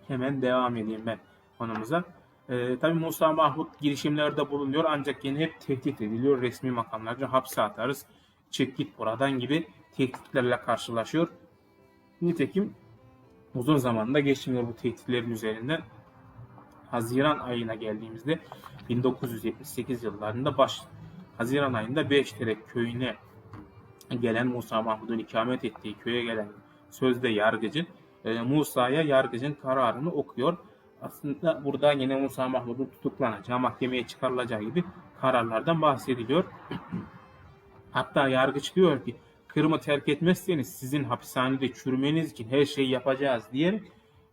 Hemen devam edeyim ben konumuza. Tabii Musa Mahmut girişimlerde bulunuyor ancak yine hep tehdit ediliyor. Resmi makamlarca hapse atarız, çık git buradan gibi tehditlerle karşılaşıyor. Nitekim uzun zamanda geçmiyor bu tehditlerin üzerinden. Haziran ayına geldiğimizde 1978 yıllarında Haziran ayında Beşterek köyüne gelen Musa Mahmut'un ikamet ettiği köye gelen sözde yargıcı Musa'ya yargıcın kararını okuyor. Aslında burada yine Musa Mahmut'un tutuklanacağı, mahkemeye çıkarılacağı gibi kararlardan bahsediliyor. Hatta yargıç diyor ki Kırım'ı terk etmezseniz sizin hapishanede çürümeniz için her şeyi yapacağız diyerek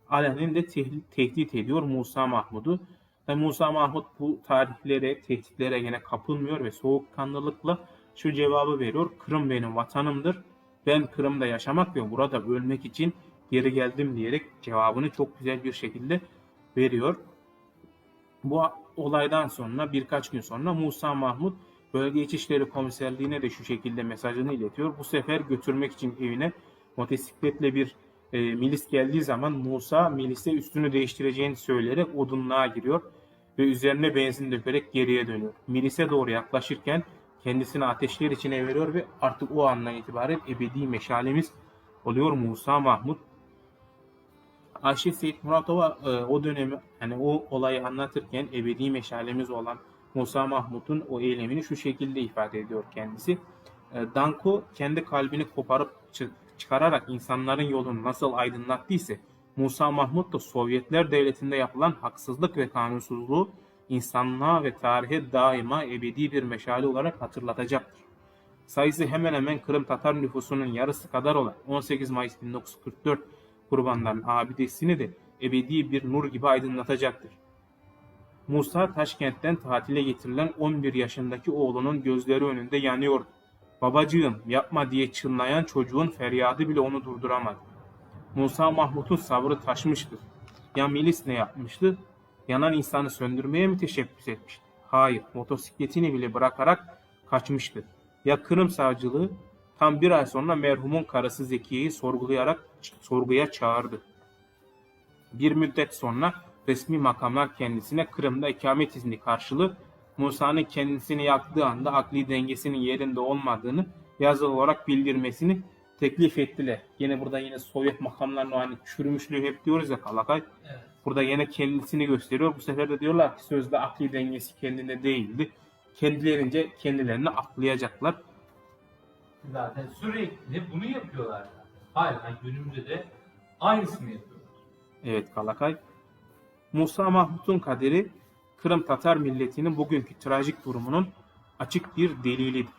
alenen de tehdit ediyor Musa Mahmut'u. Ve Musa Mahmut bu tarihlere, tehditlere yine kapılmıyor ve soğukkanlılıkla şu cevabı veriyor. Kırım benim vatanımdır. Ben Kırım'da yaşamak ve burada ölmek için geri geldim diyerek cevabını çok güzel bir şekilde veriyor. Bu olaydan sonra birkaç gün sonra Musa Mahmut Bölge İçişleri Komiserliğine de şu şekilde mesajını iletiyor. Bu sefer götürmek için evine motosikletle bir milis geldiği zaman Musa milise üstünü değiştireceğini söyleyerek odunluğa giriyor ve üzerine benzin dökerek geriye dönüyor. Milise doğru yaklaşırken kendisini ateşler içine veriyor ve artık o andan itibaren ebedi meşalemiz oluyor Musa Mahmut. Ayşe Seyit Muratova o dönemi, hani o olayı anlatırken ebedi meşalemiz olan Musa Mahmut'un o eylemini şu şekilde ifade ediyor kendisi. Danko kendi kalbini koparıp çıkararak insanların yolunu nasıl aydınlattıysa Musa Mahmut da Sovyetler Devleti'nde yapılan haksızlık ve kanunsuzluğu insanlığa ve tarihe daima ebedi bir meşale olarak hatırlatacaktır. Sayısı hemen hemen Kırım Tatar nüfusunun yarısı kadar olan 18 Mayıs 1944 kurbanların abidesini de ebedi bir nur gibi aydınlatacaktır. Musa Taşkent'ten tatile getirilen 11 yaşındaki oğlunun gözleri önünde yanıyordu. Babacığım yapma diye çınlayan çocuğun feryadı bile onu durduramadı. Musa Mahmut'un sabrı taşmıştı. Ya milis ne yapmıştı? Yanan insanı söndürmeye mi teşebbüs etmişti? Hayır, motosikletini bile bırakarak kaçmıştı. Ya Kırım savcılığı tam bir ay sonra merhumun karısı Zekiye'yi sorguya çağırdı. Bir müddet sonra resmi makamlar kendisine Kırım'da ikamet izni karşılığı Musa'nın kendisini yaktığı anda akli dengesinin yerinde olmadığını yazılı olarak bildirmesini teklif ettiler. Yine burada yine Sovyet makamlarının hani çürümüşlüğü hep diyoruz ya Kalakay. Evet. Burada yine kendisini gösteriyor. Bu sefer de diyorlar ki sözde akli dengesi kendinde değildi. Kendilerince kendilerini aklayacaklar. Zaten sürekli bunu yapıyorlar. Hala günümüzde de aynısını yapıyorlar. Evet Kalakay. Musa Mahmut'un kaderi Kırım Tatar milletinin bugünkü trajik durumunun açık bir delilidir.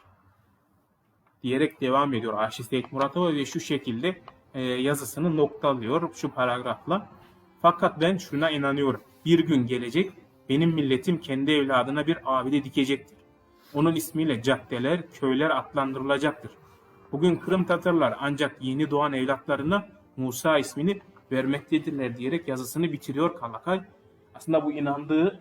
Diyerek devam ediyor Ayşe Seyit Muratova ve şu şekilde yazısını noktalıyor şu paragrafla. Fakat ben şuna inanıyorum. Bir gün gelecek benim milletim kendi evladına bir abide dikecektir. Onun ismiyle caddeler, köyler adlandırılacaktır. Bugün Kırım Tatarlar ancak yeni doğan evlatlarına Musa ismini vermektedirler diyerek yazısını bitiriyor Kalakay. Aslında bu inandığı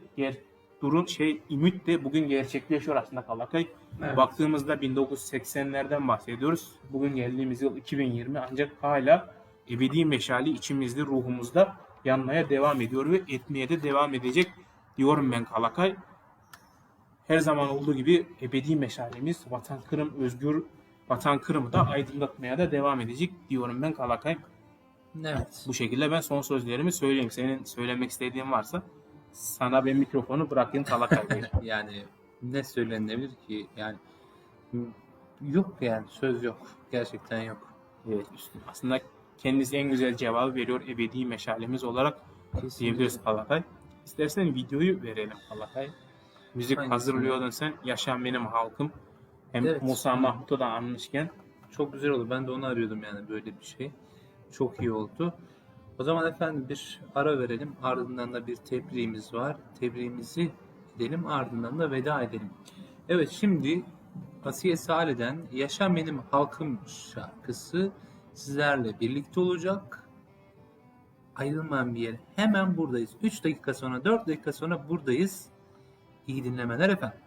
ümit de bugün gerçekleşiyor aslında Kalakay. Evet. Baktığımızda 1980'lerden bahsediyoruz. Bugün geldiğimiz yıl 2020 ancak hala ebedi meşali içimizde, ruhumuzda yanmaya devam ediyor ve etmeye de devam edecek diyorum ben Kalakay. her zaman olduğu gibi ebedi meşalemiz Vatan Kırım, özgür Vatan Kırım'ı da aydınlatmaya da devam edecek diyorum ben Kalakay. Evet. Bu şekilde ben son sözlerimi söyleyeyim. Senin söylemek istediğin varsa sana ben mikrofonu bırakayım Kalakay. Yani ne söylenebilir ki? Yani yok yani söz yok. Gerçekten yok. Evet, aslında kendisi en güzel cevabı veriyor ebedi meşalemiz olarak diyebiliriz Kalakay. İstersen videoyu verelim Kalakay. Müzik Hangisi? hazırlıyordun sen. Yaşam Benim Halkım. Hem Evet. Musa Mahmut'u da anmışken. Çok güzel oldu. Ben de onu arıyordum yani böyle bir şey. Çok iyi oldu. O zaman efendim bir ara verelim. Ardından da bir tebriğimiz var. Tebriğimizi edelim. Ardından da veda edelim. Evet, şimdi Asiye Sale'den Yaşam Benim Halkım şarkısı sizlerle birlikte olacak. Ayrılmayan bir yere. Hemen buradayız. 3 dakika sonra, 4 dakika sonra buradayız. İyi dinlemeler efendim.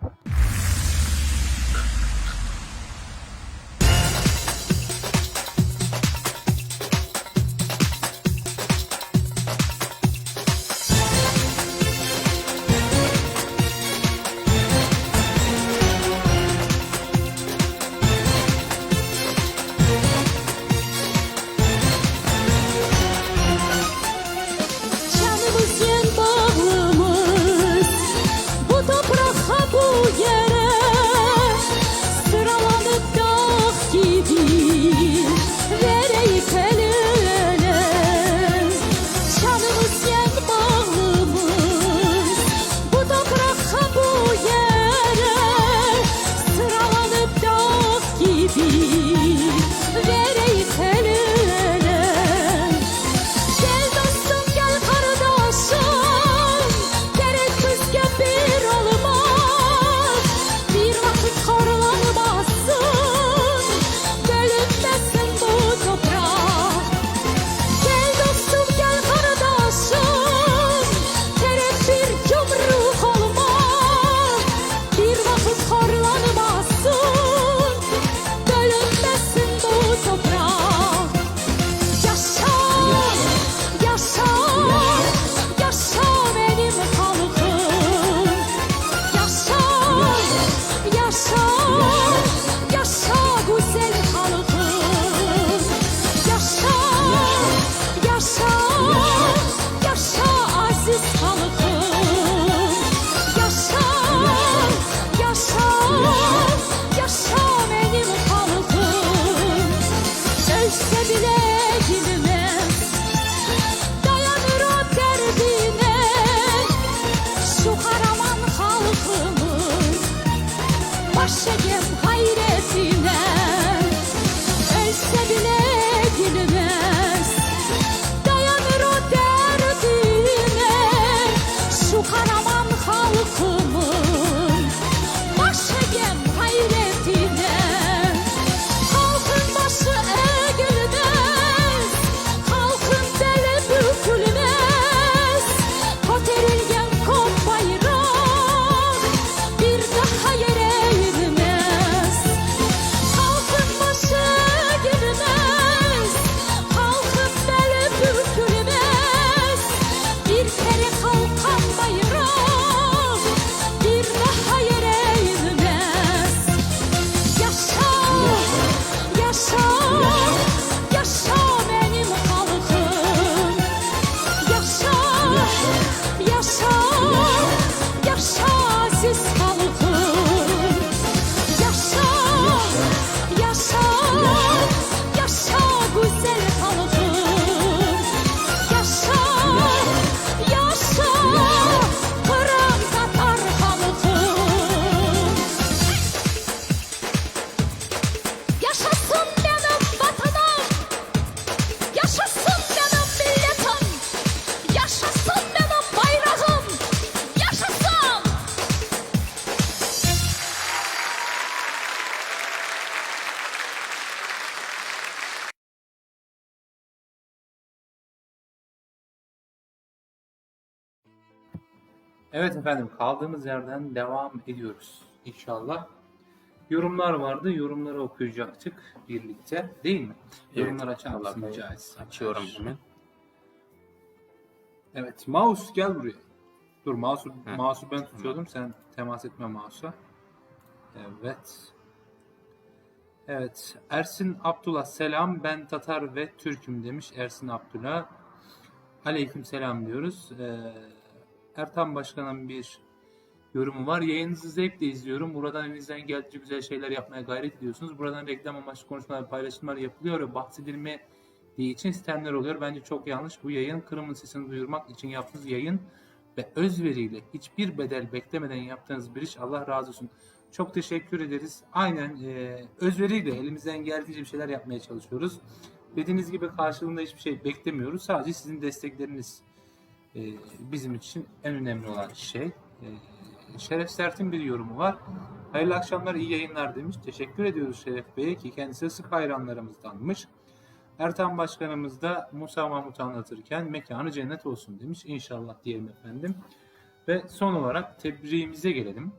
Canımız yen bağlımız bu toprağa bu yere sıralanıp dağ gibi vereyip el ele. Canımız yen bağlımız bu toprağa bu yere sıralanıp dağ gibi vereyip el ele. Gel dostum gel kardeşim, gerek bizge bir olmaz. Bir vakit horlanmasın, bölünmesin bu toprak. Gel dostum gel kardeşim, gerek bir yumruk olmaz. Bir vakit horlanmasın, bölünmesin bu toprak. Yaşa, yaşa, yaşa benim halkım. Yaşa, yaşa, yaşa güzel halkım. Yaşa, yaşa, yaşa aziz halkım. Yaşa, yaşa, yaşa benim halkım. Ölse bile gülmez, dayanır o derdine. Şu kahraman halkımın başegem hayretine. Ölse bile gülmez, dayanır o derdine. Şu kahraman halkımın başegem hayretine. Halkın başı eğilmez, halkın beli bükülmez. Koterilgen kod bayrak bir daha yere eğilmez. Halkın başı eğilmez, halkın beli bükülmez. Bir kere kalkan bayrak bir daha yere eğilmez. Yaşa, yaşa, yaşa benim halkım. Yaşa, yaşa, yaşa aziz halkım. Yaşa, yaşa, yaşa güzel halkım. Yaşa, yaşa, Kırım Tatar halkım. Yaşasın benim vatanım, yaşasın benim milletim, yaşasın benim bayrağım, yaşasın. Evet efendim, kaldığımız yerden devam ediyoruz inşallah. Yorumlar vardı. Yorumları okuyacaktık birlikte. Değil mi? Yorumlar açar mısın rica etsem? Açıyorum hemen. Evet. Mouse gel buraya. Dur mouse'u ben tutuyordum. Sen temas etme mouse'a. Evet. Evet. Ersin Abdullah selam. Ben Tatar ve Türk'üm demiş Ersin Abdullah. Aleyküm selam diyoruz. Ertan Başkan'ın bir yorumu var. Yayınınızı zevkle izliyorum. Buradan elinizden geldiğince güzel şeyler yapmaya gayret ediyorsunuz. Buradan reklam amaçlı konuşmalar, paylaşımlar yapılıyor ve bahsedilmediği için sistemler oluyor. Bence çok yanlış. Bu yayın Kırım'ın sesini duyurmak için yaptığınız yayın ve özveriyle hiçbir bedel beklemeden yaptığınız bir iş. Allah razı olsun. Çok teşekkür ederiz. Aynen özveriyle elimizden geldiğince bir şeyler yapmaya çalışıyoruz. Dediğiniz gibi karşılığında hiçbir şey beklemiyoruz. Sadece sizin destekleriniz bizim için en önemli olan şey. Şeref Sert'in bir yorumu var. Hayırlı akşamlar, iyi yayınlar demiş. Teşekkür ediyoruz Şeref Bey'e ki kendisi sık hayranlarımızdanmış. Ertan Başkanımız da Musa Mahmut'u anlatırken mekanı cennet olsun demiş. İnşallah diyelim efendim. Ve son olarak tebriğimize gelelim.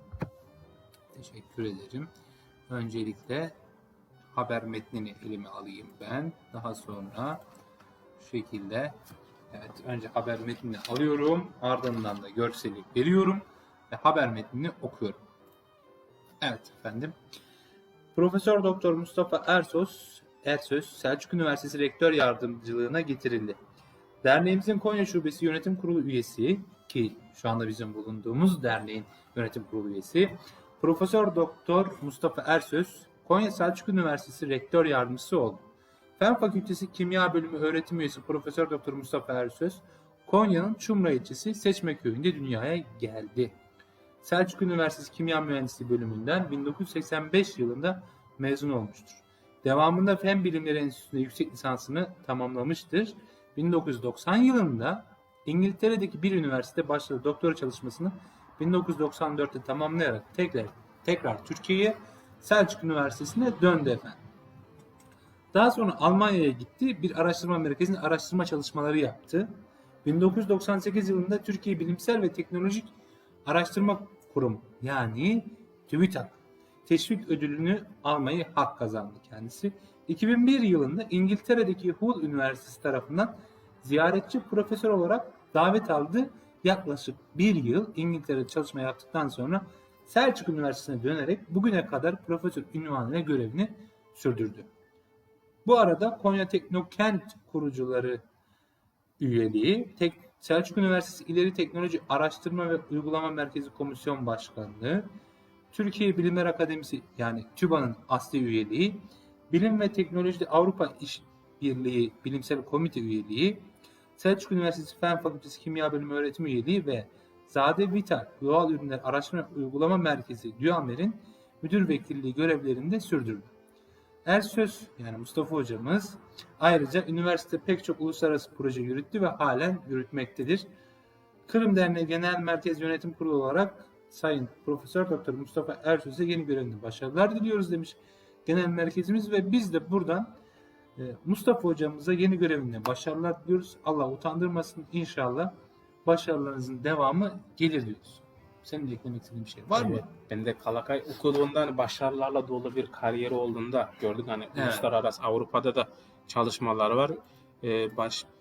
Teşekkür ederim. Öncelikle haber metnini elime alayım ben. Daha sonra şu şekilde, evet, önce haber metnini alıyorum. Ardından da görseli veriyorum ve haber metnini okuyorum. Evet efendim. Profesör Doktor Mustafa Ersöz Selçuk Üniversitesi Rektör Yardımcılığına getirildi. Derneğimizin Konya Şubesi Yönetim Kurulu üyesi, ki şu anda bizim bulunduğumuz derneğin yönetim kurulu üyesi, Profesör Doktor Mustafa Ersöz, Konya Selçuk Üniversitesi Rektör Yardımcısı oldu. Fen Fakültesi Kimya Bölümü öğretim üyesi Profesör Doktor Mustafa Ersöz, Konya'nın Çumra ilçesi Seçme köyünde dünyaya geldi. Selçuk Üniversitesi Kimya Mühendisliği bölümünden 1985 yılında mezun olmuştur. Devamında Fen Bilimleri Enstitüsü'nde yüksek lisansını tamamlamıştır. 1990 yılında İngiltere'deki bir üniversitede başladığı doktora çalışmasını 1994'te tamamlayarak tekrar Türkiye'ye Selçuk Üniversitesi'ne döndü efendim. Daha sonra Almanya'ya gitti, bir araştırma merkezinde araştırma çalışmaları yaptı. 1998 yılında Türkiye Bilimsel ve Teknolojik Araştırma Kurumu yani TÜBİTAK teşvik ödülünü almayı hak kazandı kendisi. 2001 yılında İngiltere'deki Hull Üniversitesi tarafından ziyaretçi profesör olarak davet aldı. Yaklaşık bir yıl İngiltere'de çalışma yaptıktan sonra Selçuk Üniversitesi'ne dönerek bugüne kadar profesör unvanıyla görevini sürdürdü. Bu arada Konya Teknokent kurucuları üyeliği, Selçuk Üniversitesi İleri Teknoloji Araştırma ve Uygulama Merkezi Komisyon Başkanlığı, Türkiye Bilimler Akademisi yani TÜBA'nın asli üyeliği, Bilim ve Teknolojide Avrupa İşbirliği Bilimsel Komite üyeliği, Selçuk Üniversitesi Fen Fakültesi Kimya Bölümü öğretim üyeliği ve Zade Vital Doğal Ürünler Araştırma ve Uygulama Merkezi DÜAMER'in müdür vekilliği görevlerini de sürdürdü. Ersöz yani Mustafa hocamız ayrıca üniversite pek çok uluslararası proje yürüttü ve halen yürütmektedir. Kırım Derneği Genel Merkez Yönetim Kurulu olarak Sayın Profesör Doktor Mustafa Ersöz'e yeni görevinde başarılar diliyoruz demiş genel merkezimiz ve biz de buradan Mustafa hocamıza yeni görevinde başarılar diliyoruz. Allah utandırmasın, inşallah başarılarınızın devamı gelir diyoruz. Senin de eklemek istediğin bir şey var mı? Ben de Kalakay okuduğunda başarılarla dolu bir kariyeri olduğunda gördük. Hani uluslararası Avrupa'da da çalışmaları var.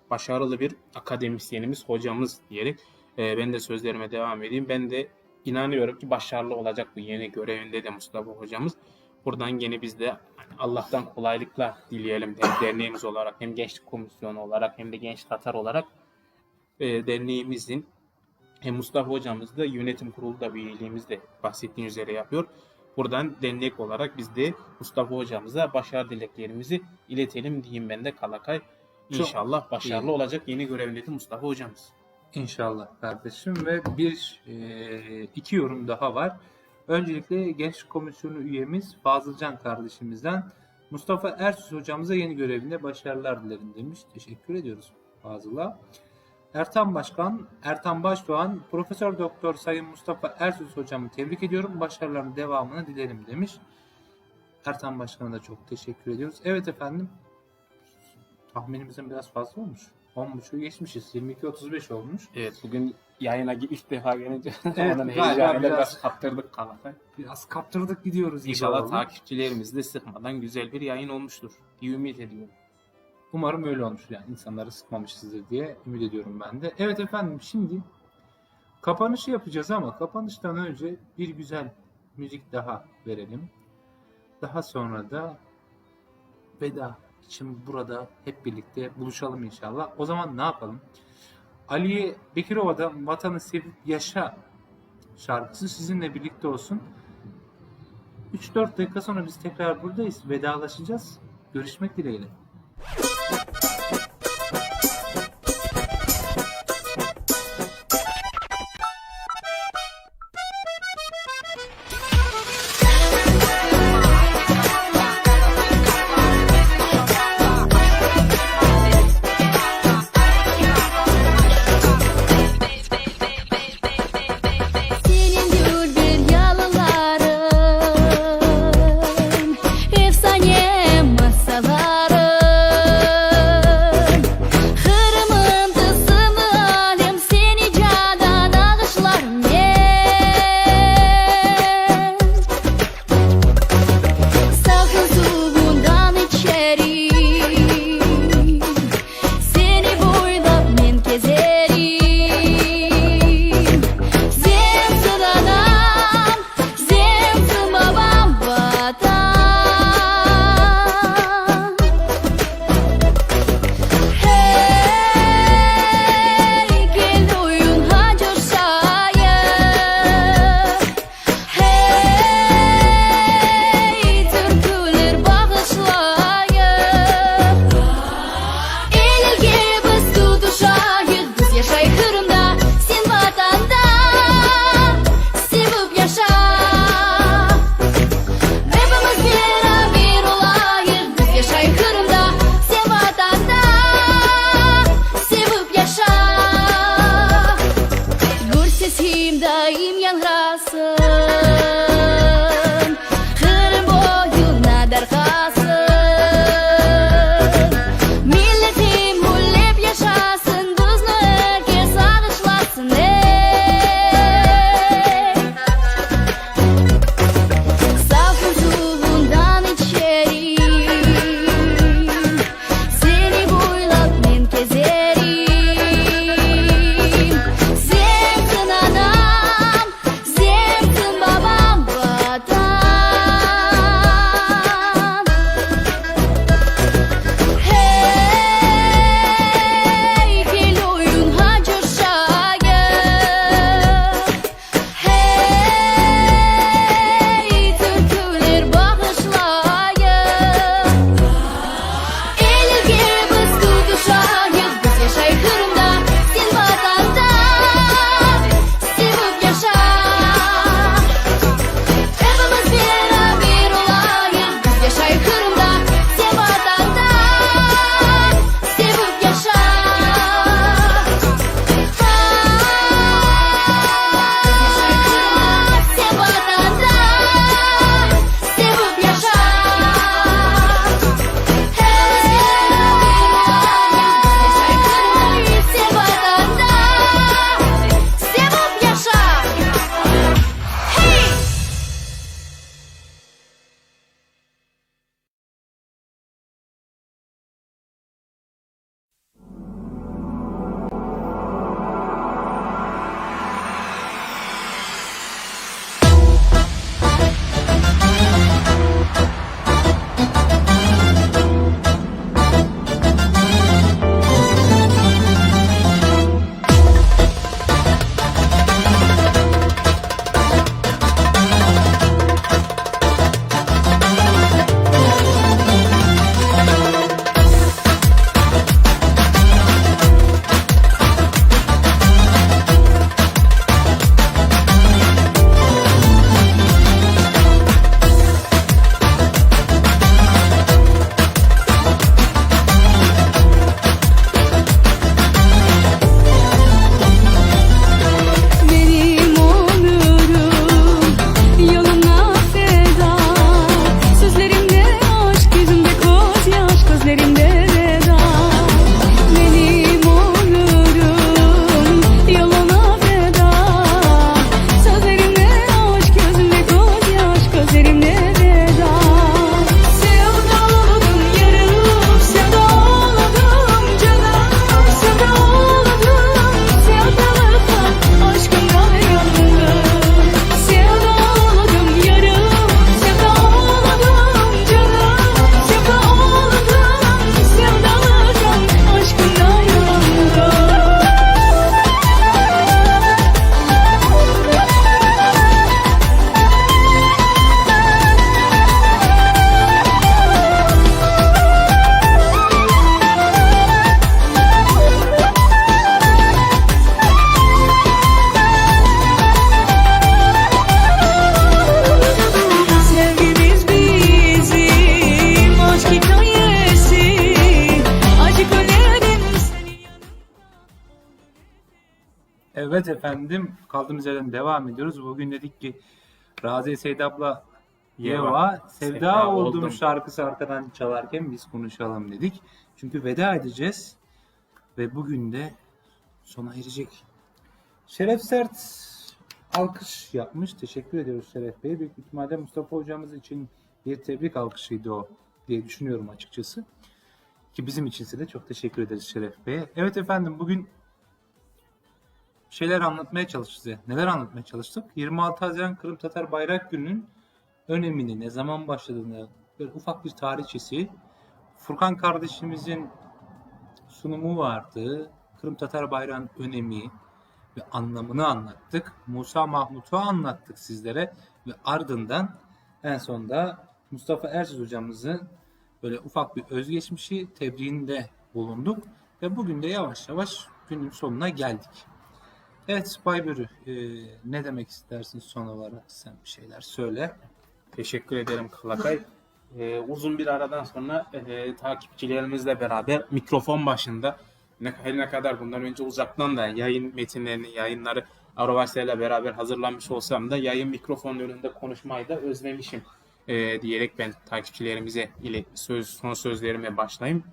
Başarılı bir akademisyenimiz, hocamız diyerek ben de sözlerime devam edeyim. Ben de inanıyorum ki başarılı olacak bu yeni görevinde de Mustafa hocamız. Buradan yine biz de Allah'tan kolaylıklar dileyelim hem derneğimiz olarak hem gençlik komisyonu olarak hem de genç Tatar olarak derneğimizin hem Mustafa hocamız da yönetim kurulu da üyeliğimiz de bahsettiğim üzere yapıyor. Buradan dernek olarak biz de Mustafa hocamıza başarı dileklerimizi iletelim diyeyim ben de Kalakay. İnşallah başarılı olacak yeni görevinde de Mustafa hocamız. İnşallah kardeşim ve iki yorum daha var. Öncelikle Gençlik Komisyonu üyemiz Fazılcan kardeşimizden Mustafa Ersöz hocamıza yeni görevinde başarılar dilerim demiş. Teşekkür ediyoruz Fazıl'a. Ertan Başdoğan, Profesör Doktor Sayın Mustafa Ersöz hocamı tebrik ediyorum. Başarılarının devamını dilerim demiş. Ertan Başkan'a da çok teşekkür ediyoruz. Evet efendim. Tahminimizden biraz fazla olmuş. 10.30'u geçmişiz. 22.35 olmuş. Evet, bugün yayına ilk defa gelince evet, ondan heyecanıyla biraz kaptırdık Kalakay. Biraz kaptırdık gidiyoruz. İnşallah takipçilerimiz de sıkmadan güzel bir yayın olmuştur diye ümit ediyorum. Umarım öyle olmuştur yani insanları sıkmamışızdır diye ümit ediyorum ben de. Evet efendim şimdi Kapanışı yapacağız ama kapanıştan önce bir güzel müzik daha verelim. Daha sonra da veda için burada hep birlikte buluşalım inşallah. O zaman ne yapalım? Aliye Bekirova'dan Vatanı Sevip Yaşa şarkısı sizinle birlikte olsun. 3-4 dakika sonra biz tekrar buradayız. Vedalaşacağız. Görüşmek dileğiyle. Senin bir yalıların, efsane masaların. Evet efendim, kaldığımız yerden devam ediyoruz. Bugün dedik ki Raziye Seydap'la Yeva, Sevda Oldum şarkısı arkadan çalarken biz konuşalım dedik. Çünkü veda edeceğiz ve bugün de sona erecek. Şeref Sert alkış yapmış. Teşekkür ediyoruz Şeref Bey. Büyük ihtimalle Mustafa hocamız için bir tebrik alkışıydı o diye düşünüyorum açıkçası. Ki bizim içinse de çok teşekkür ederiz Şeref Bey'e. Evet efendim, bugün şeyler anlatmaya çalışacağız. Neler anlatmaya çalıştık? 26 Haziran Kırım Tatar Bayrak Günü'nün önemini, ne zaman başladığını, böyle ufak bir tarihçesi. Furkan kardeşimizin sunumu vardı. Kırım Tatar Bayrağı'nın önemi ve anlamını anlattık. Musa Mahmut'u anlattık sizlere ve ardından en sonunda Mustafa Ersiz hocamızın böyle ufak bir özgeçmişi tebriğinde bulunduk ve bugün de yavaş yavaş günün sonuna geldik. Evet Baybörü, ne demek istersin son olarak, sen bir şeyler söyle. Teşekkür ederim Kalakay. Uzun bir aradan sonra takipçilerimizle beraber mikrofon başında her ne kadar bundan önce uzaktan da yayın metinlerini, yayınları Avrovasya ile beraber hazırlanmış olsam da yayın mikrofonun önünde konuşmayı da özlemişim diyerek ben takipçilerimize ile son sözlerime başlayayım.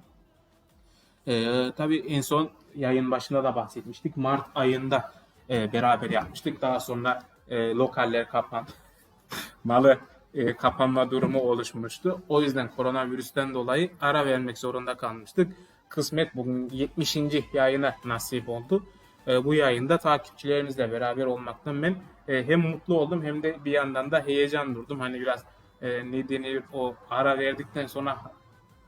Tabii en son yayın başında da bahsetmiştik. Mart ayında beraber yapmıştık. Daha sonra lokaller kapanmalı kapanma durumu oluşmuştu. O yüzden koronavirüsten dolayı ara vermek zorunda kalmıştık. Kısmet bugün 70. yayına nasip oldu. Bu yayında takipçilerimizle beraber olmaktan ben hem mutlu oldum hem de bir yandan da heyecan durdum. Hani biraz ne denir, o ara verdikten sonra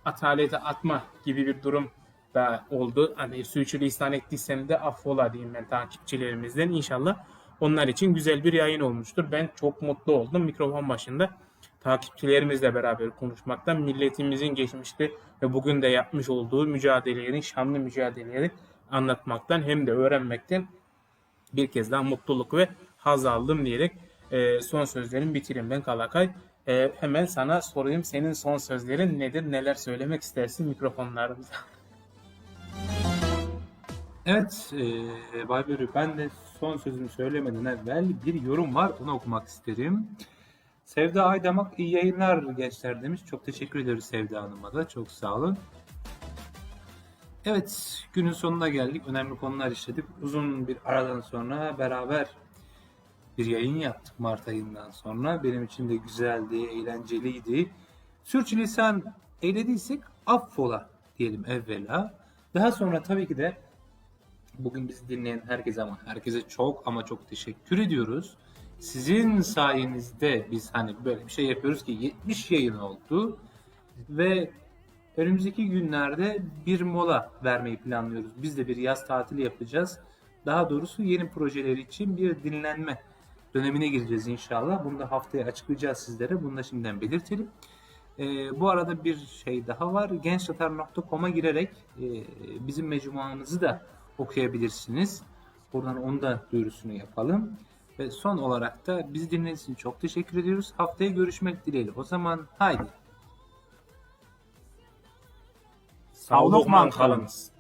atalete atma gibi bir durum da oldu. Hani sürçülisan ettiysem de affola diyeyim ben takipçilerimizden. İnşallah onlar için güzel bir yayın olmuştur. Ben çok mutlu oldum mikrofon başında takipçilerimizle beraber konuşmaktan, milletimizin geçmişte ve bugün de yapmış olduğu mücadeleleri, şanlı mücadeleleri anlatmaktan hem de öğrenmekten bir kez daha mutluluk ve haz aldım diyerek son sözlerimi bitireyim ben Kalakay. Hemen sana sorayım, senin son sözlerin nedir? Neler söylemek istersin mikrofonlarımıza? Evet Baybörü, ben de son sözümü söylemeden evvel bir yorum var, onu okumak isterim. Sevda Aydamak iyi yayınlar gençler demiş. Çok teşekkür ederiz Sevda Hanım'a da. Çok sağ olun. Evet, günün sonuna geldik. Önemli konular işledik. Uzun bir aradan sonra beraber bir yayın yaptık Mart ayından sonra. Benim için de güzeldi, eğlenceliydi. Sürçülisan eylediysek affola diyelim evvela. Daha sonra tabii ki de bugün bizi dinleyen herkese çok ama çok teşekkür ediyoruz. Sizin sayenizde biz hani böyle bir şey yapıyoruz ki 70 yayın oldu ve önümüzdeki günlerde bir mola vermeyi planlıyoruz. Biz de bir yaz tatili yapacağız. Daha doğrusu yeni projeler için bir dinlenme dönemine gireceğiz inşallah. Bunu da haftaya açıklayacağız sizlere. Bunu da şimdiden belirtelim. Bu arada bir şey daha var. Gençtatar.com'a girerek bizim mecmuamızı da okuyabilirsiniz. Buradan onu da duyurusunu yapalım. Ve son olarak da bizi dinlediğiniz için çok teşekkür ediyoruz. Haftaya görüşmek dileğiyle. O zaman haydi. Sağlıkla kalınız.